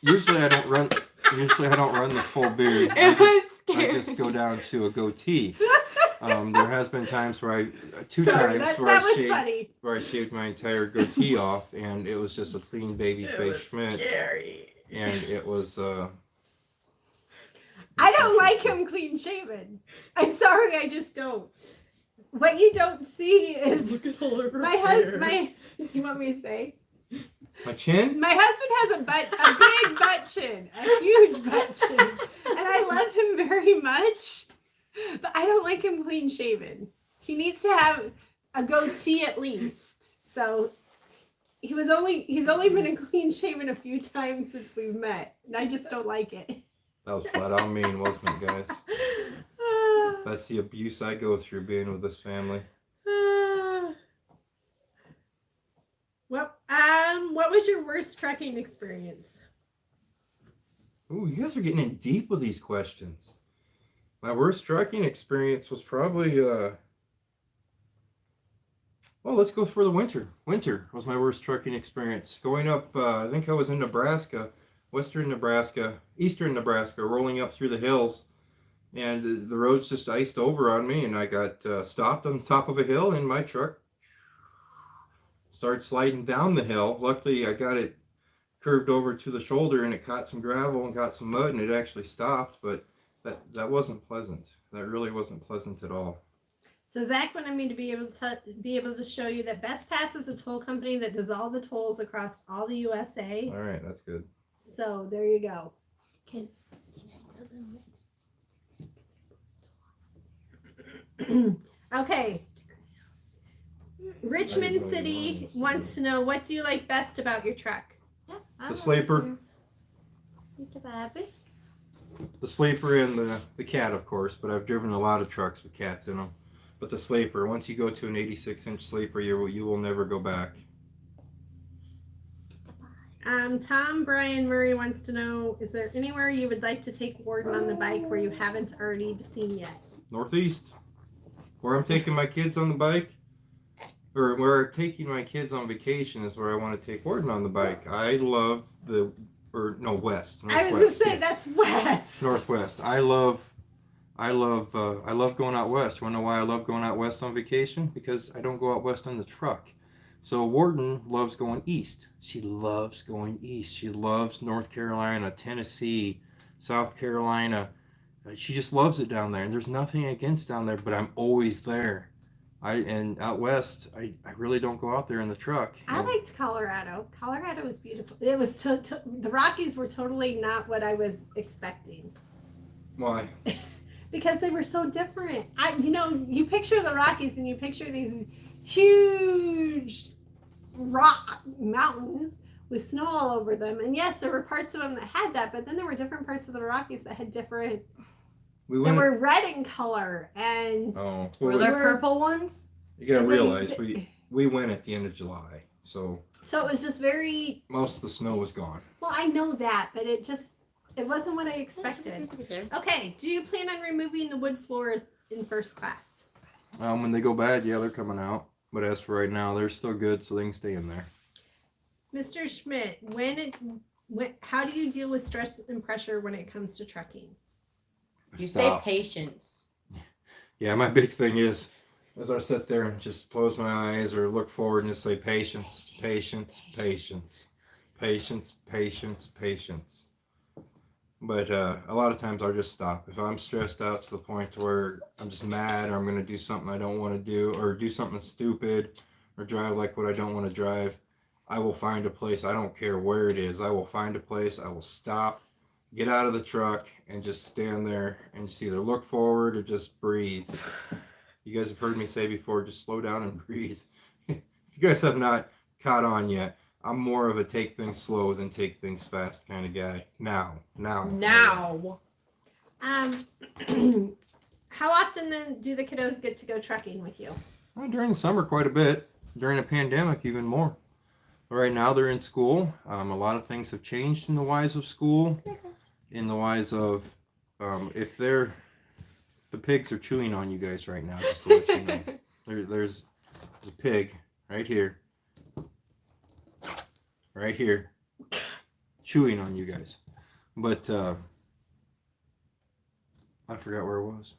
usually I don't run. Usually I don't run the full beard. It was scary. I just go down to a goatee. There has been times where two Sorry, times that where I was shaved funny. where I shaved my entire goatee off, and it was just a clean baby face Schmidt, Scary. and it was. I don't like him clean shaven. I'm sorry, I just don't. What you don't see is Look at all of her my husband. Do you want me to say? My chin? My husband has a big butt chin, a huge butt chin, and I love him very much. But I don't like him clean shaven. He needs to have a goatee at least. So he's only been clean shaven a few times since we've met, and I just don't like it. That was flat out mean, wasn't it, guys? That's the abuse I go through being with this family. What was your worst trucking experience? Ooh, you guys are getting in deep with these questions. My worst trucking experience was probably well, let's go for the winter. Winter was my worst trucking experience. Going up, I think I was in Nebraska, eastern Nebraska, rolling up through the hills, and the roads just iced over on me, and I got stopped on the top of a hill, and my truck started sliding down the hill. Luckily, I got it curved over to the shoulder, and it caught some gravel and got some mud, and it actually stopped, but that wasn't pleasant. That really wasn't pleasant at all. So Zach wanted me to be able to show you that Best Pass is a toll company that does all the tolls across all the USA. All right, that's good. So there you go. Can I tell them? Okay. Richmond City wants to know, what do you like best about your truck? Yeah, The sleeper. Happy. The sleeper and the cat, of course, but I've driven a lot of trucks with cats in them. But the sleeper, once you go to an 86-inch sleeper, you will never go back. Tom Brian Murray wants to know, is there anywhere you would like to take Warden on the bike where you haven't already seen yet? Northeast, where I'm taking my kids on the bike, or where I'm taking my kids on vacation is where I want to take Warden on the bike. I love west. I was going to say, that's west. Northwest. I love going out west. You want to know why I love going out west on vacation? Because I don't go out west on the truck. So Warden loves going east. She loves going east. She loves North Carolina, Tennessee, South Carolina. She just loves it down there. And there's nothing against down there, but I'm always there. And out west, I really don't go out there in the truck. I liked Colorado. Colorado was beautiful. It was the Rockies were totally not what I was expecting. Why? Because they were so different. You picture the Rockies and you picture these huge rock mountains with snow all over them. And yes, there were parts of them that had that, but then there were different parts of the Rockies that had different. They were red in color, and were there purple ones? You gotta realize we went at the end of July, so it was just very. Most of the snow was gone. Well, I know that, but it wasn't what I expected. Okay, do you plan on removing the wood floors in first class? When they go bad, yeah, they're coming out. But as for right now, they're still good, so they can stay in there. Mr. Schmidt, how do you deal with stress and pressure when it comes to trucking? You say patience. Yeah, my big thing is, as I sit there and just close my eyes or look forward and just say patience, patience, patience, patience, patience, patience. But a lot of times I'll just stop. If I'm stressed out to the point where I'm just mad, or I'm going to do something I don't want to do, or do something stupid, or drive like what I don't want to drive, I will find a place. I don't care where it is. I will find a place. I will stop, get out of the truck, and just stand there and just either look forward or just breathe. You guys have heard me say before, just slow down and breathe. If you guys have not caught on yet, I'm more of a take things slow than take things fast kind of guy. Now. How often then do the kiddos get to go trucking with you? Well, during the summer, quite a bit. During the pandemic, even more. But right now, they're in school. A lot of things have changed in the wise of school. In the wise of, the pigs are chewing on you guys right now, just to let you know. There's a pig right here, chewing on you guys. But I forgot where it was.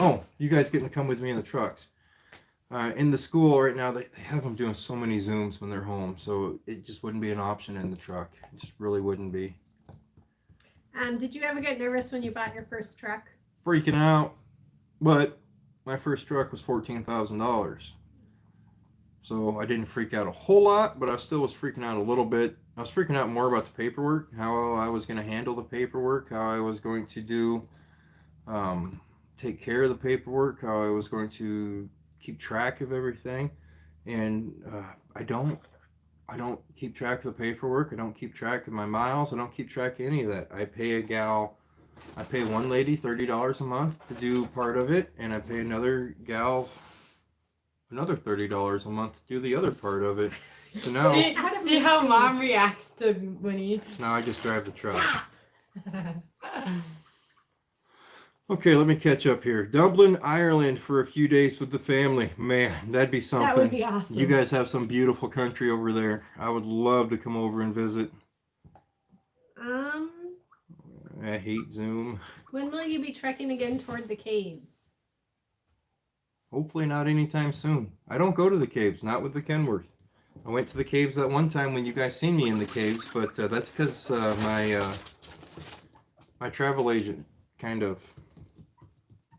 Oh, you guys getting to come with me in the trucks. In the school right now, they have them doing so many Zooms when they're home, so it just wouldn't be an option in the truck. It just really wouldn't be. Did you ever get nervous when you bought your first truck? Freaking out, but my first truck was $14,000. So I didn't freak out a whole lot, but I still was freaking out a little bit. I was freaking out more about the paperwork, how I was going to handle the paperwork, how I was going to do, take care of the paperwork, how I was going to keep track of everything. And I don't keep track of the paperwork. I don't keep track of my miles. I don't keep track of any of that. I pay a gal I pay one lady $30 a month to do part of it, and I pay another gal another $30 a month to do the other part of it. So now, See how mom reacts to Winnie. so now I just drive the truck. Stop. Okay, let me catch up here. Dublin, Ireland for a few days with the family. Man, that'd be something. That would be awesome. You guys have some beautiful country over there. I would love to come over and visit. I hate Zoom. When will you be trekking again toward the caves? Hopefully not anytime soon. I don't go to the caves, not with the Kenworth. I went to the caves that one time when you guys seen me in the caves, but that's because my travel agent kind of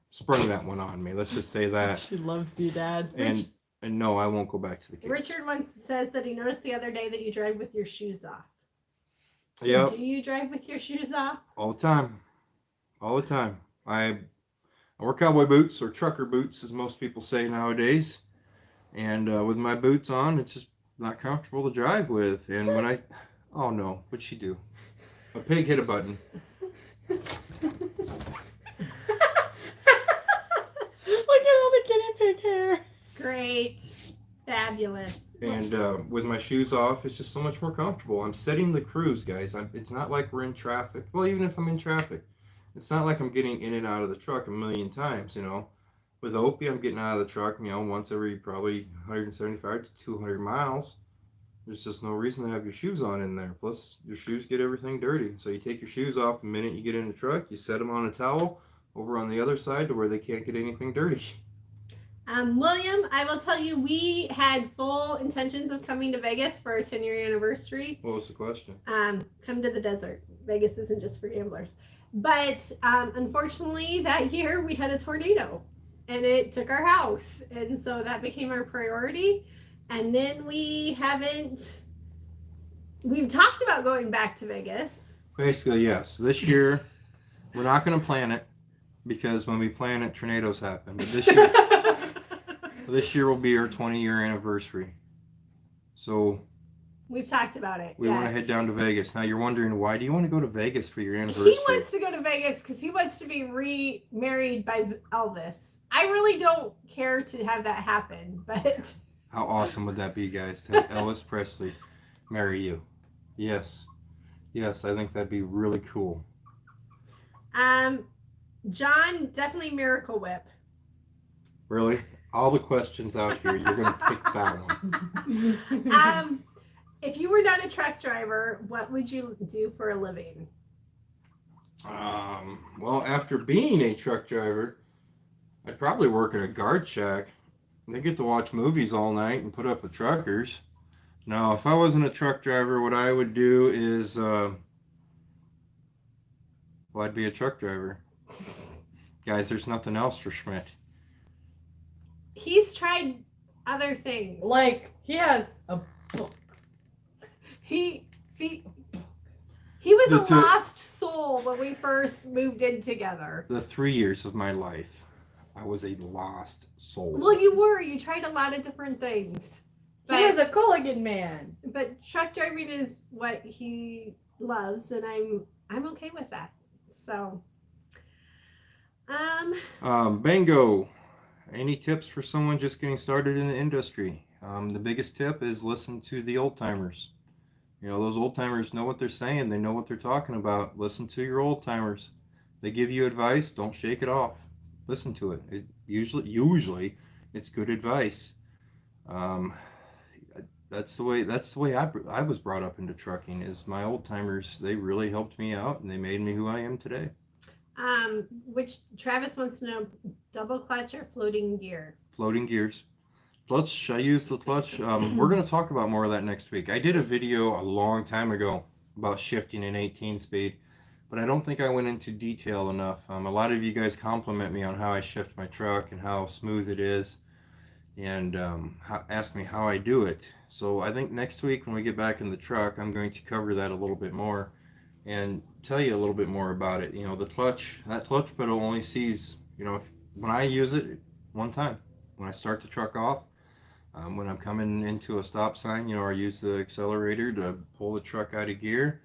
sprung that one on me. Let's just say that. She loves you, Dad. And no, I won't go back to the caves. Richard once says that he noticed the other day that you drive with your shoes off. So Yep. do you drive with your shoes off? All the time. All the time. I wear cowboy boots, or trucker boots as most people say nowadays. And with my boots on, it's just not comfortable to drive with. And when oh no, what'd she do? A pig hit a button. Look at all the guinea pig hair. Great. Fabulous. And with my shoes off, it's just so much more comfortable. I'm setting the cruise, guys. It's not like we're in traffic. Well, even if I'm in traffic, it's not like I'm getting in and out of the truck a million times, you know. With Opie, I'm getting out of the truck, you know, once every probably 175 to 200 miles. There's just no reason to have your shoes on in there. Plus, your shoes get everything dirty. So you take your shoes off the minute you get in the truck. You set them on a towel over on the other side to where they can't get anything dirty. William, I will tell you, we had full intentions of coming to Vegas for our 10-year anniversary. What was the question? Come to the desert. Vegas isn't just for gamblers. But unfortunately, that year we had a tornado and it took our house. And so that became our priority. And then we've talked about going back to Vegas. Basically, yes. This year, we're not going to plan it because when we plan it, tornadoes happen. But this year will be our 20-year anniversary. So We've talked about it. we yes. want to head down to Vegas. Now you're wondering, why do you want to go to Vegas for your anniversary? He wants to go to Vegas because he wants to be remarried by Elvis. I really don't care to have that happen, but How awesome would that be, guys, to have Elvis Presley marry you? Yes. Yes, I think that'd be really cool. John, definitely Miracle Whip. Really? All the questions out here, you're going to pick that one. If you were not a truck driver, what would you do for a living? Well, after being a truck driver, I'd probably work at a guard shack. They get to watch movies all night and put up with truckers. Now, if I wasn't a truck driver, what I would do is, I'd be a truck driver. Guys, there's nothing else for Schmidt. He's tried other things. Like, he has a book. He was The a two- lost soul when we first moved in together. The 3 years of my life, I was a lost soul. Well, you were. You tried a lot of different things. He was a Culligan man. But truck driving is what he loves, and I'm okay with that. So, Bango. Any tips for someone just getting started in the industry? The biggest tip is listen to the old timers. You know, those old timers know what they're saying. They know what they're talking about. Listen to your old timers. They give you advice. Don't shake it off. Listen to it. Usually, it's good advice. That's the way I was brought up into trucking. Is my old timers? They really helped me out, and they made me who I am today. which Travis wants to know: double clutch or floating gear? Floating gears. Clutch, I use the clutch. We're going to talk about more of that next week. I did a video a long time ago about shifting in 18 speed, but I don't think I went into detail enough. A lot of you guys compliment me on how I shift my truck and how smooth it is, and ask me how I do it. So I think next week when we get back in the truck, I'm going to cover that a little bit more and tell you a little bit more about it. You know, that clutch pedal only sees, you know, when I use it one time. When I start the truck off, when I'm coming into a stop sign, you know, I use the accelerator to pull the truck out of gear.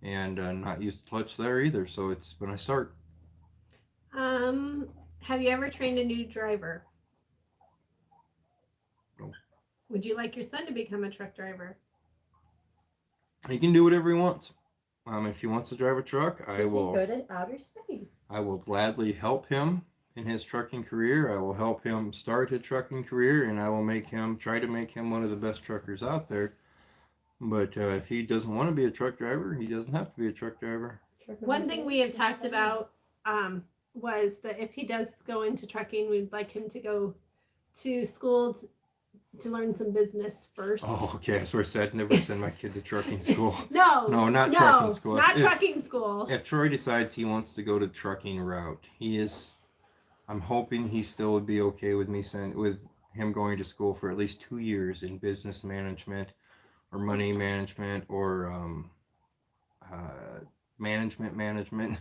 and not used to clutch there either. So it's been a start. Have you ever trained a new driver? No. Would you like your son to become a truck driver? He can do whatever he wants. If he wants to drive a truck, I will go to outer space. I will gladly help him in his trucking career. I will help him start his trucking career, and I will try to make him one of the best truckers out there. But if he doesn't want to be a truck driver, he doesn't have to be a truck driver. One thing we have talked about was that if he does go into trucking, we'd like him to go to school to learn some business first. Oh, okay. So I said never send my kid to trucking school. No, not trucking school. Not trucking school. If Troy decides he wants to go to trucking route, I'm hoping he still would be okay with with him going to school for at least 2 years in business management or money management or management.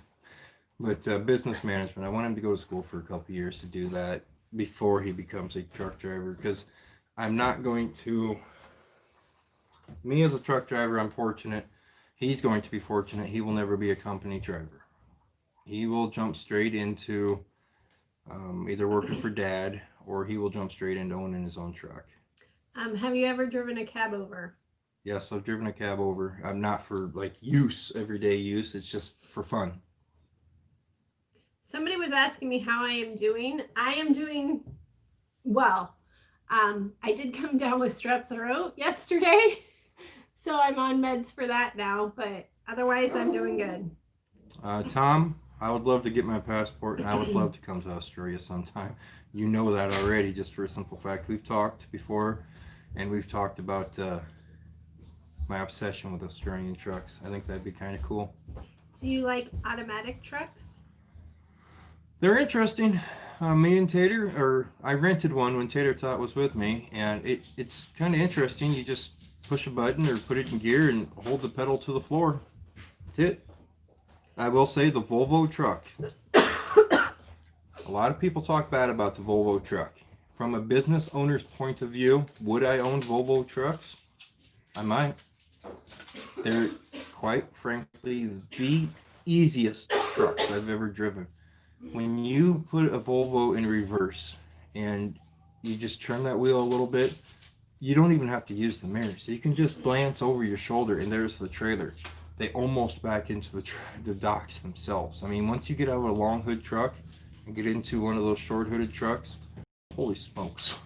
But business management, I want him to go to school for a couple years to do that before he becomes a truck driver, because I'm not going to, me as a truck driver, I'm fortunate. He's going to be fortunate. He will never be a company driver. He will jump straight into either working for dad, or he will jump straight into owning his own truck. Have you ever driven a cab over? Yes, I've driven a cab over. I'm not for everyday use. It's just for fun. Somebody was asking me how I am doing. I am doing well. I did come down with strep throat yesterday, so I'm on meds for that now, but otherwise I'm doing good. Tom, I would love to get my passport, and I would love to come to Australia sometime. You know that already, just for a simple fact. We've talked before, and we've talked about my obsession with Australian trucks. I think that'd be kind of cool. Do you like automatic trucks? They're interesting. Me and Tater, I rented one when Tater Tot was with me, and it's kind of interesting. You just push a button or put it in gear and hold the pedal to the floor. That's it. I will say the Volvo truck. A lot of people talk bad about the Volvo truck. From a business owner's point of view, would I own Volvo trucks? I might. They're, quite frankly, the easiest trucks I've ever driven. When you put a Volvo in reverse and you just turn that wheel a little bit, you don't even have to use the mirror. So you can just glance over your shoulder, and there's the trailer. They almost back into the docks themselves. I mean, once you get out of a long hood truck and get into one of those short hooded trucks, holy smokes.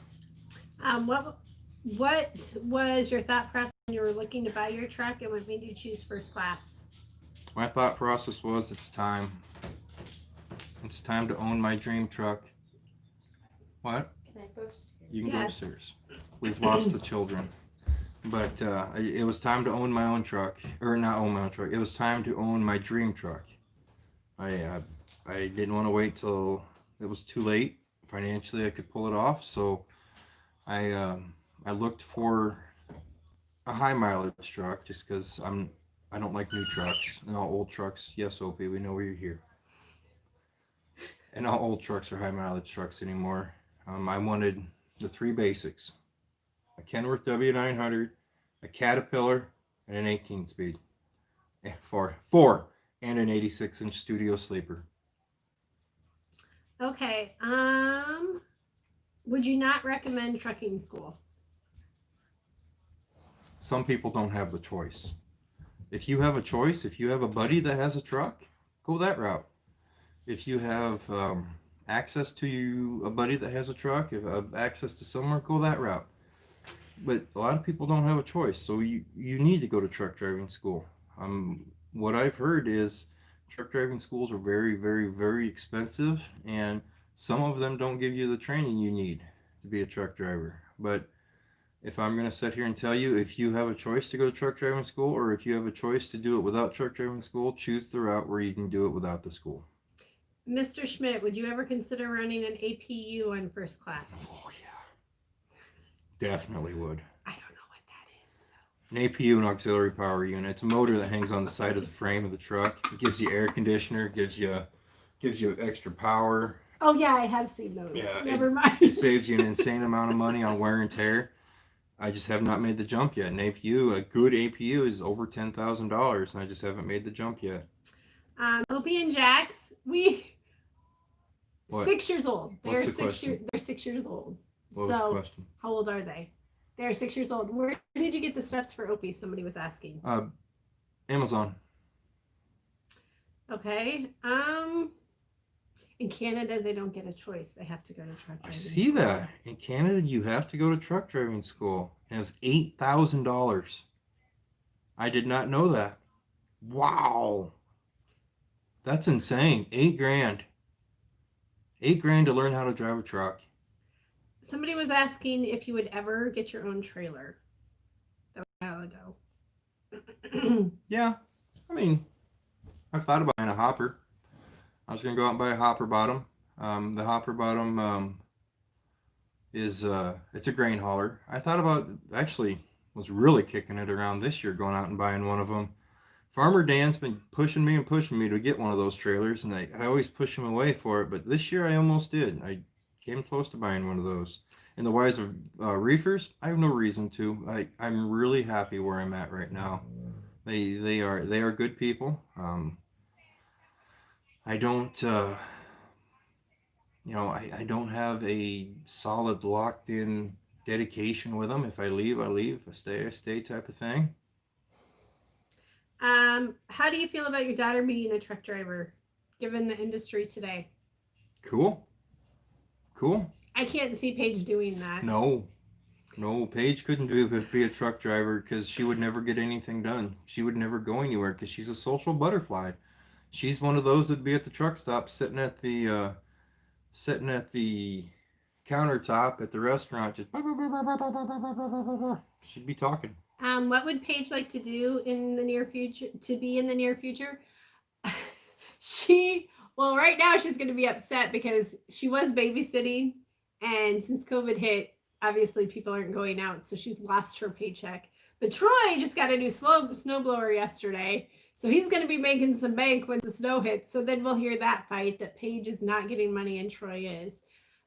What was your thought process when you were looking to buy your truck, and what made you choose first class? My thought process was, it's time. It's time to own my dream truck. What? Can I go upstairs? You can go Yes. upstairs. We've lost the children. But it was time to own my own truck. Or not own my own truck. It was time to own my dream truck. I didn't want to wait till it was too late. Financially, I could pull it off. So I looked for a high mileage truck, just because I don't like new trucks. No, old trucks. Yes, Opie, we know you're here. And all old trucks are high mileage trucks anymore. I wanted the 3 basics: a Kenworth W900, a Caterpillar, and an 18-speed. Four, and an 86-inch studio sleeper. Okay. Would you not recommend trucking school? Some people don't have the choice. If you have a choice, if you have a buddy that has a truck, go that route. If you have access to a buddy that has a truck, if access to somewhere, go that route. But a lot of people don't have a choice, so you need to go to truck driving school. What I've heard is truck driving schools are very, very, very expensive, and some of them don't give you the training you need to be a truck driver. But if I'm going to sit here and tell you, if you have a choice to go to truck driving school, or if you have a choice to do it without truck driving school, choose the route where you can do it without the school. Mr. Schmidt, would you ever consider running an APU on first class? Oh, yeah. Definitely would. I don't know what that is. An APU, an auxiliary power unit. It's a motor that hangs on the side of the frame of the truck. It gives you air conditioner, gives you extra power. Oh, yeah, I have seen those. Yeah, Never mind. It saves you an insane amount of money on wear and tear. I just have not made the jump yet. An APU, a good APU, is over $10,000, and I just haven't made the jump yet. Opie and Jax, we What? 6 years old. What's the question? They're 6 years old. What was the question? How old are they? They're 6 years old. Where did you get the steps for Opie? Somebody was asking. Amazon. Okay. In Canada, they don't get a choice. They have to go to truck driving. I see that. In Canada, you have to go to truck driving school. And it was $8,000. I did not know that. Wow. That's insane. $8,000. $8,000 to learn how to drive a truck. Somebody was asking if you would ever get your own trailer. That was a while ago. Yeah. I mean, I've thought about buying a hopper. I was going to go out and buy a hopper bottom. The hopper bottom is it's a grain hauler. I thought about, actually was really kicking it around this year, going out and buying one of them. Farmer Dan's been pushing me to get one of those trailers, and I always push him away for it, but this year I almost did. I came close to buying one of those. In the wise of reefers, I have no reason to. I'm really happy where I'm at right now. They are good people. I don't I don't have a solid locked in dedication with them. If I leave, I leave. If I stay type of thing. How do you feel about your daughter being a truck driver, given the industry today? Cool. I can't see Paige doing that. No, Paige couldn't be a truck driver because she would never get anything done. She would never go anywhere because she's a social butterfly. She's one of those that'd be at the truck stop, sitting at the countertop at the restaurant, just she'd be talking. What would Paige like to do in the near future? Right now she's going to be upset because she was babysitting, and since COVID hit, obviously people aren't going out, so she's lost her paycheck. But Troy just got a new snowblower yesterday, so he's going to be making some bank when the snow hits. So then we'll hear that fight that Paige is not getting money and Troy is.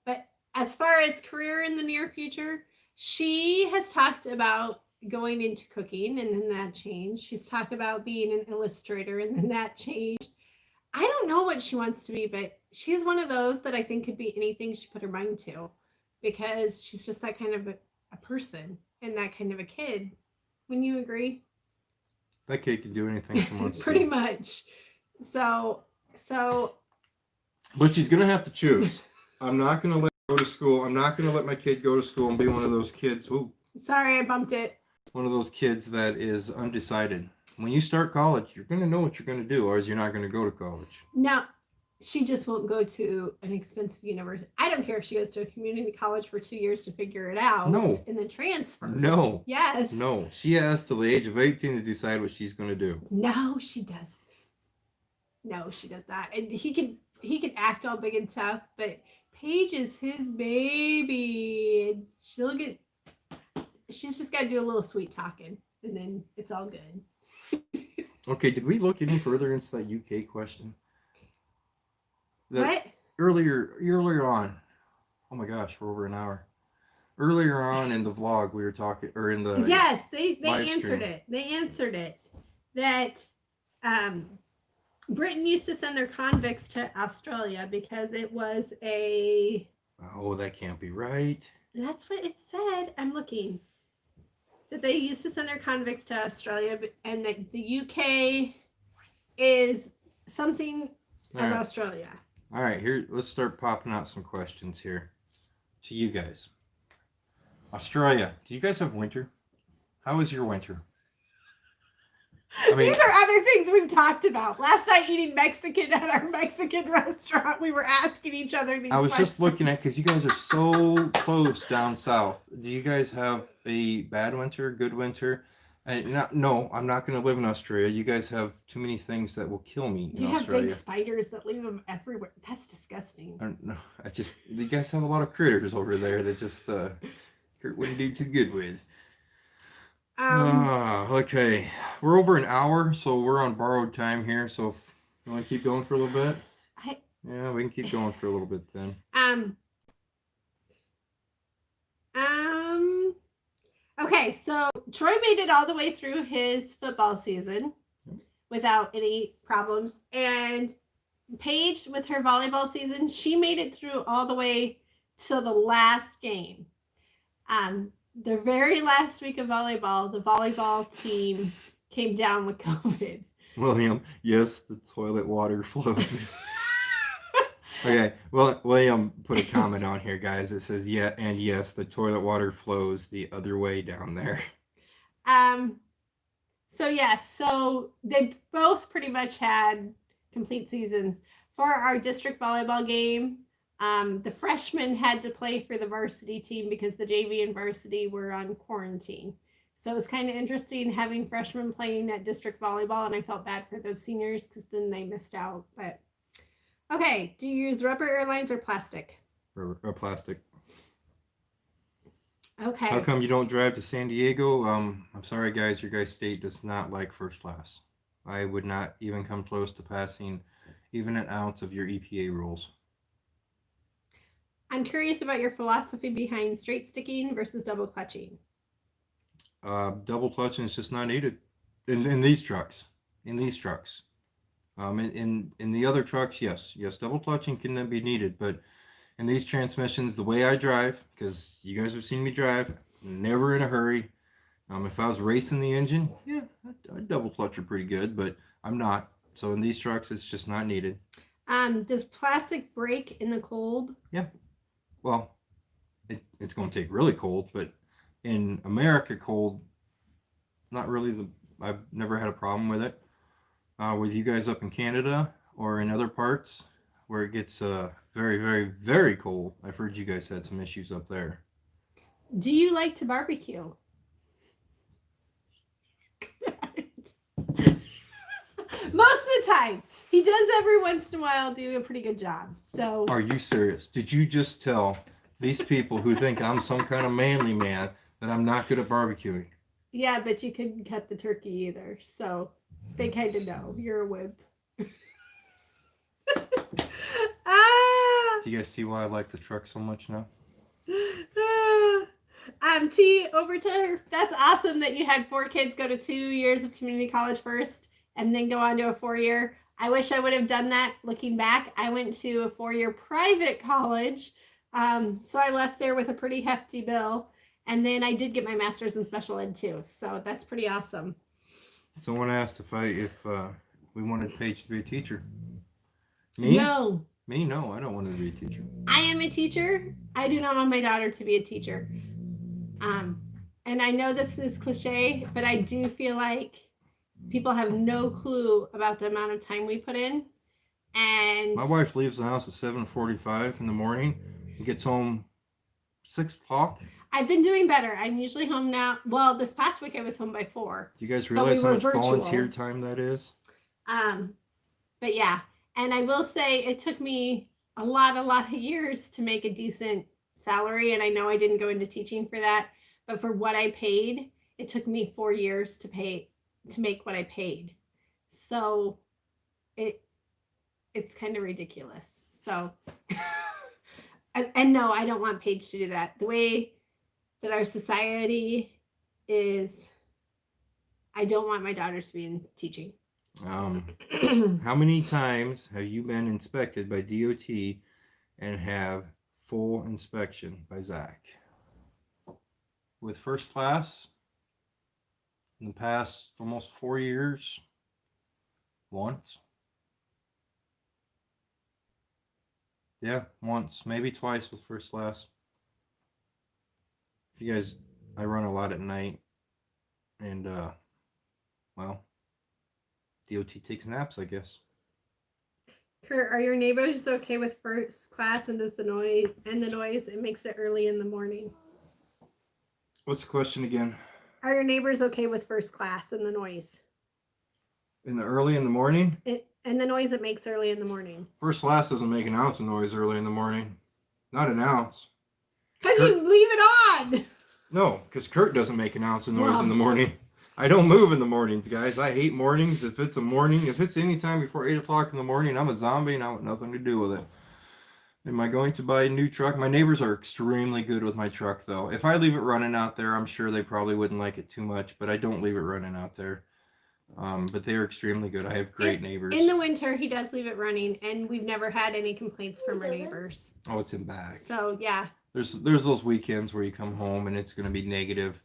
But as far as career in the near future, she has talked about going into cooking, and then that changed. She's talked about being an illustrator, and then that changed. I don't know what she wants to be, but she's one of those that I think could be anything she put her mind to, because she's just that kind of a person and that kind of a kid. Wouldn't you agree? That kid can do anything she wants to. Pretty much. So. But she's gonna have to choose. I'm not gonna let her go to school. I'm not gonna let my kid go to school and be one of those kids. Ooh. Sorry, I bumped it. One of those kids that is undecided. When you start college, you're gonna know what you're gonna do, or you're not gonna go to college. No, she just won't go to an expensive university. I don't care if she goes to a community college for 2 years to figure it out. No. And then transfers. No. Yes. No. She has till the age of 18 to decide what she's going to do. No, she doesn't. No, she does not. And he can act all big and tough, but Paige is his baby. And she's just got to do a little sweet talking, and then it's all good. Okay, did we look any further into that UK question? What? Earlier on, oh my gosh, we're over an hour. Earlier on in the vlog, we were talking, or in the yes, they live answered stream. it. They answered it that Britain used to send their convicts to Australia because it was a. Oh, that can't be right. That's what it said. I'm looking. That they used to send their convicts to Australia, and that the UK is something of All right. Australia. All right, here, let's start popping out some questions here to you guys. Australia, do you guys have winter? How is your winter? I mean, These are other things we've talked about. Last night eating Mexican at our Mexican restaurant, we were asking each other these I was questions. just looking at, because you guys are so close down south. Do you guys have a bad winter, good winter? No, I'm not going to live in Australia. You guys have too many things that will kill me in You have Australia. big spiders that leave them everywhere. That's disgusting. No, you guys have a lot of critters over there that just Kurt wouldn't do too good with. Okay, we're over an hour, so we're on borrowed time here. So if you want to keep going for a little bit? Yeah, we can keep going for a little bit then. Okay, so Troy made it all the way through his football season without any problems. And Paige, with her volleyball season, she made it through all the way to the last game. The very last week of volleyball, the volleyball team came down with COVID. William, yes, the toilet water flows. Okay, well, William put a comment on here, guys. It says, yeah, and yes, the toilet water flows the other way down there. So yes, so they both pretty much had complete seasons. For our district volleyball game, the freshmen had to play for the varsity team because the JV and varsity were on quarantine. So it was kind of interesting having freshmen playing at district volleyball, and I felt bad for those seniors because then they missed out. But okay, do you use rubber airlines or plastic? Or plastic. Okay. How come you don't drive to San Diego? I'm sorry, guys. Your guys' state does not like first class. I would not even come close to passing even an ounce of your EPA rules. I'm curious about your philosophy behind straight sticking versus double clutching. Double clutching is just not needed in these trucks. In the other trucks, yes, double clutching can then be needed, but in these transmissions, the way I drive, because you guys have seen me drive, never in a hurry. If I was racing the engine, yeah, I'd double clutch it pretty good, but I'm not. So in these trucks, it's just not needed. Does plastic break in the cold? Yeah. Well, it's going to take really cold, but in America, cold, not really. I've never had a problem with it. With you guys up in Canada or in other parts where it gets very, very, very cold, I've heard you guys had some issues up there. Do you like to barbecue? Most of the time. He does every once in a while do a pretty good job. So Are you serious? Did you just tell these people who think I'm some kind of manly man that I'm not good at barbecuing? yeah, but you couldn't cut the turkey either. So they kind of know you're a wimp. Do you guys see why I like the truck so much now? T, over to her. That's awesome that you had 4 kids go to 2 years of community college first and then go on to a 4-year. I wish I would have done that looking back. I went to a 4-year private college. So I left there with a pretty hefty bill. And then I did get my master's in special ed too. So that's pretty awesome. Someone asked if we wanted Paige to be a teacher. Me? No. Me? No, I don't want her to be a teacher. I am a teacher. I do not want my daughter to be a teacher. And I know this is cliche, but I do feel like people have no clue about the amount of time we put in. And my wife leaves the house at 7:45 in the morning and gets home 6 o'clock. I've been doing better. I'm usually home now. Well, this past week I was home by 4. Do you guys realize how much virtual. volunteer time that is? But yeah, and I will say it took me a lot of years to make a decent salary, and I know I didn't go into teaching for that, but for what I paid, it took me 4 years to make what I paid. So it's kind of ridiculous. So and no, I don't want Paige to do that. The way that our society is, I don't want my daughters to be in teaching. How many times have you been inspected by DOT and have full inspection by Zach? With first class, in the past almost 4 years, once. Yeah, once, maybe twice with first class. If you guys, I run a lot at night, and well, DOT takes naps, I guess. Kurt, are your neighbors okay with first class, and does the noise it makes it early in the morning? What's the question again? Are your neighbors okay with first class and the noise? Early in the morning? And the noise it makes early in the morning. First class doesn't make an ounce of noise early in the morning. Not an ounce. Because you leave it on. No, because Kurt doesn't make an ounce of noise in the morning. I don't move in the mornings, guys. I hate mornings. If it's any time before 8 o'clock in the morning, I'm a zombie and I want nothing to do with it. Am I going to buy a new truck? My neighbors are extremely good with my truck, though. If I leave it running out there, I'm sure they probably wouldn't like it too much, but I don't leave it running out there. But they are extremely good. I have great neighbors. In the winter, he does leave it running, and we've never had any complaints from our neighbors. Oh, it's in back. So yeah. There's those weekends where you come home and it's going to be negative,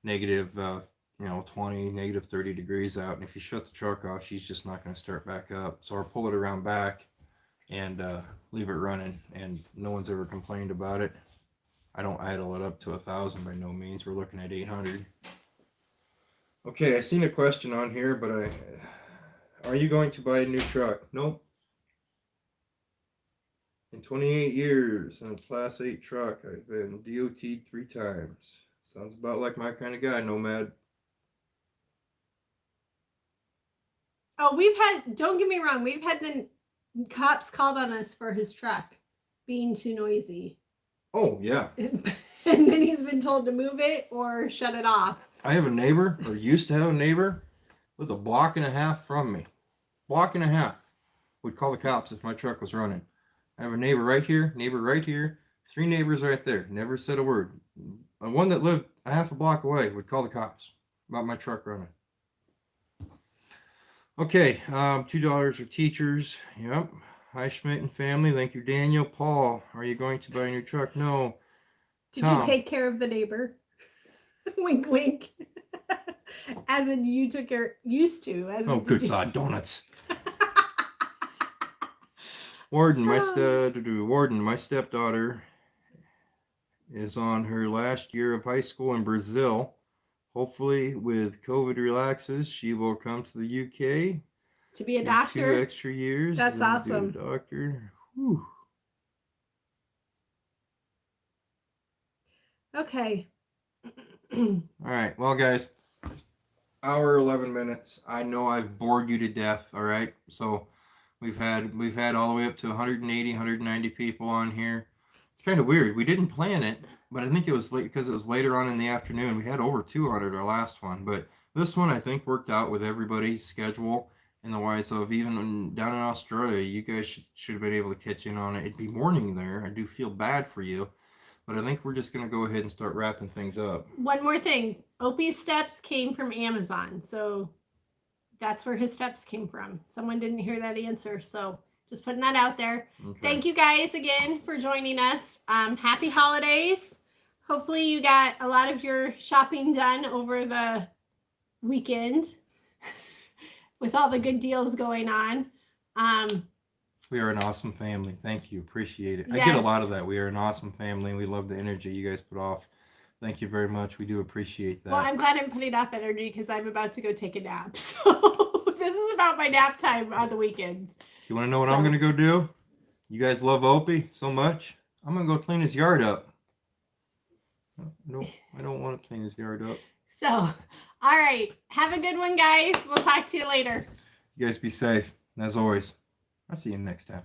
20, negative 30 degrees out, and if you shut the truck off, she's just not going to start back up. So I'll pull it around back and leave it running, and no one's ever complained about it. I don't idle it up to 1,000 by no means. We're looking at 800. Okay, I seen a question on here, but are you going to buy a new truck? Nope. In 28 years in a Class 8 truck, I've been DOT'd 3 times. Sounds about like my kind of guy, Nomad. Oh, don't get me wrong, we've had the cops called on us for his truck being too noisy. Oh, yeah. And then he's been told to move it or shut it off. I have a neighbor, or used to have a neighbor, lived a block and a half from me. Block and a half. Would call the cops if my truck was running. I have a neighbor right here, 3 neighbors right there. Never said a word. And one that lived a half a block away would call the cops about my truck running. Okay, $2 for teachers. Yep. Hi, Schmidt and family. Thank you, Daniel. Paul, are you going to buy a new truck? No. Did Tom. you take care of the neighbor? Wink, wink. As in you took care, used to. As Oh, in, good God, donuts. Warden, my stepdaughter is on her last year of high school in Brazil. Hopefully, with COVID relaxes, she will come to the UK. To be a in doctor. 2 extra years. That's and awesome. Be a doctor. Whew. Okay. All right. Well, guys, hour 11 minutes. I know I've bored you to death. All right. So we've had all the way up to 180, 190 people on here. It's kind of weird. We didn't plan it, but I think it was late because it was later on in the afternoon. We had over 200 our last one, but this one I think worked out with everybody's schedule in the wise of even down in Australia. You guys should have been able to catch in on it. It'd be morning there. I do feel bad for you. But I think we're just going to go ahead and start wrapping things up. One more thing. Opie's steps came from Amazon. So that's where his steps came from. Someone didn't hear that answer. So just putting that out there. Okay. Thank you guys again for joining us. Happy holidays. Hopefully you got a lot of your shopping done over the weekend with all the good deals going on. We are an awesome family. Thank you. Appreciate it. Yes. I get a lot of that. We are an awesome family. We love the energy you guys put off. Thank you very much. We do appreciate that. Well, I'm glad I'm putting off energy because I'm about to go take a nap. So this is about my nap time on the weekends. You want to know what I'm going to go do? You guys love Opie so much. I'm going to go clean his yard up. No, I don't want to clean his yard up. So, all right. Have a good one, guys. We'll talk to you later. You guys be safe. And as always, I'll see you next time.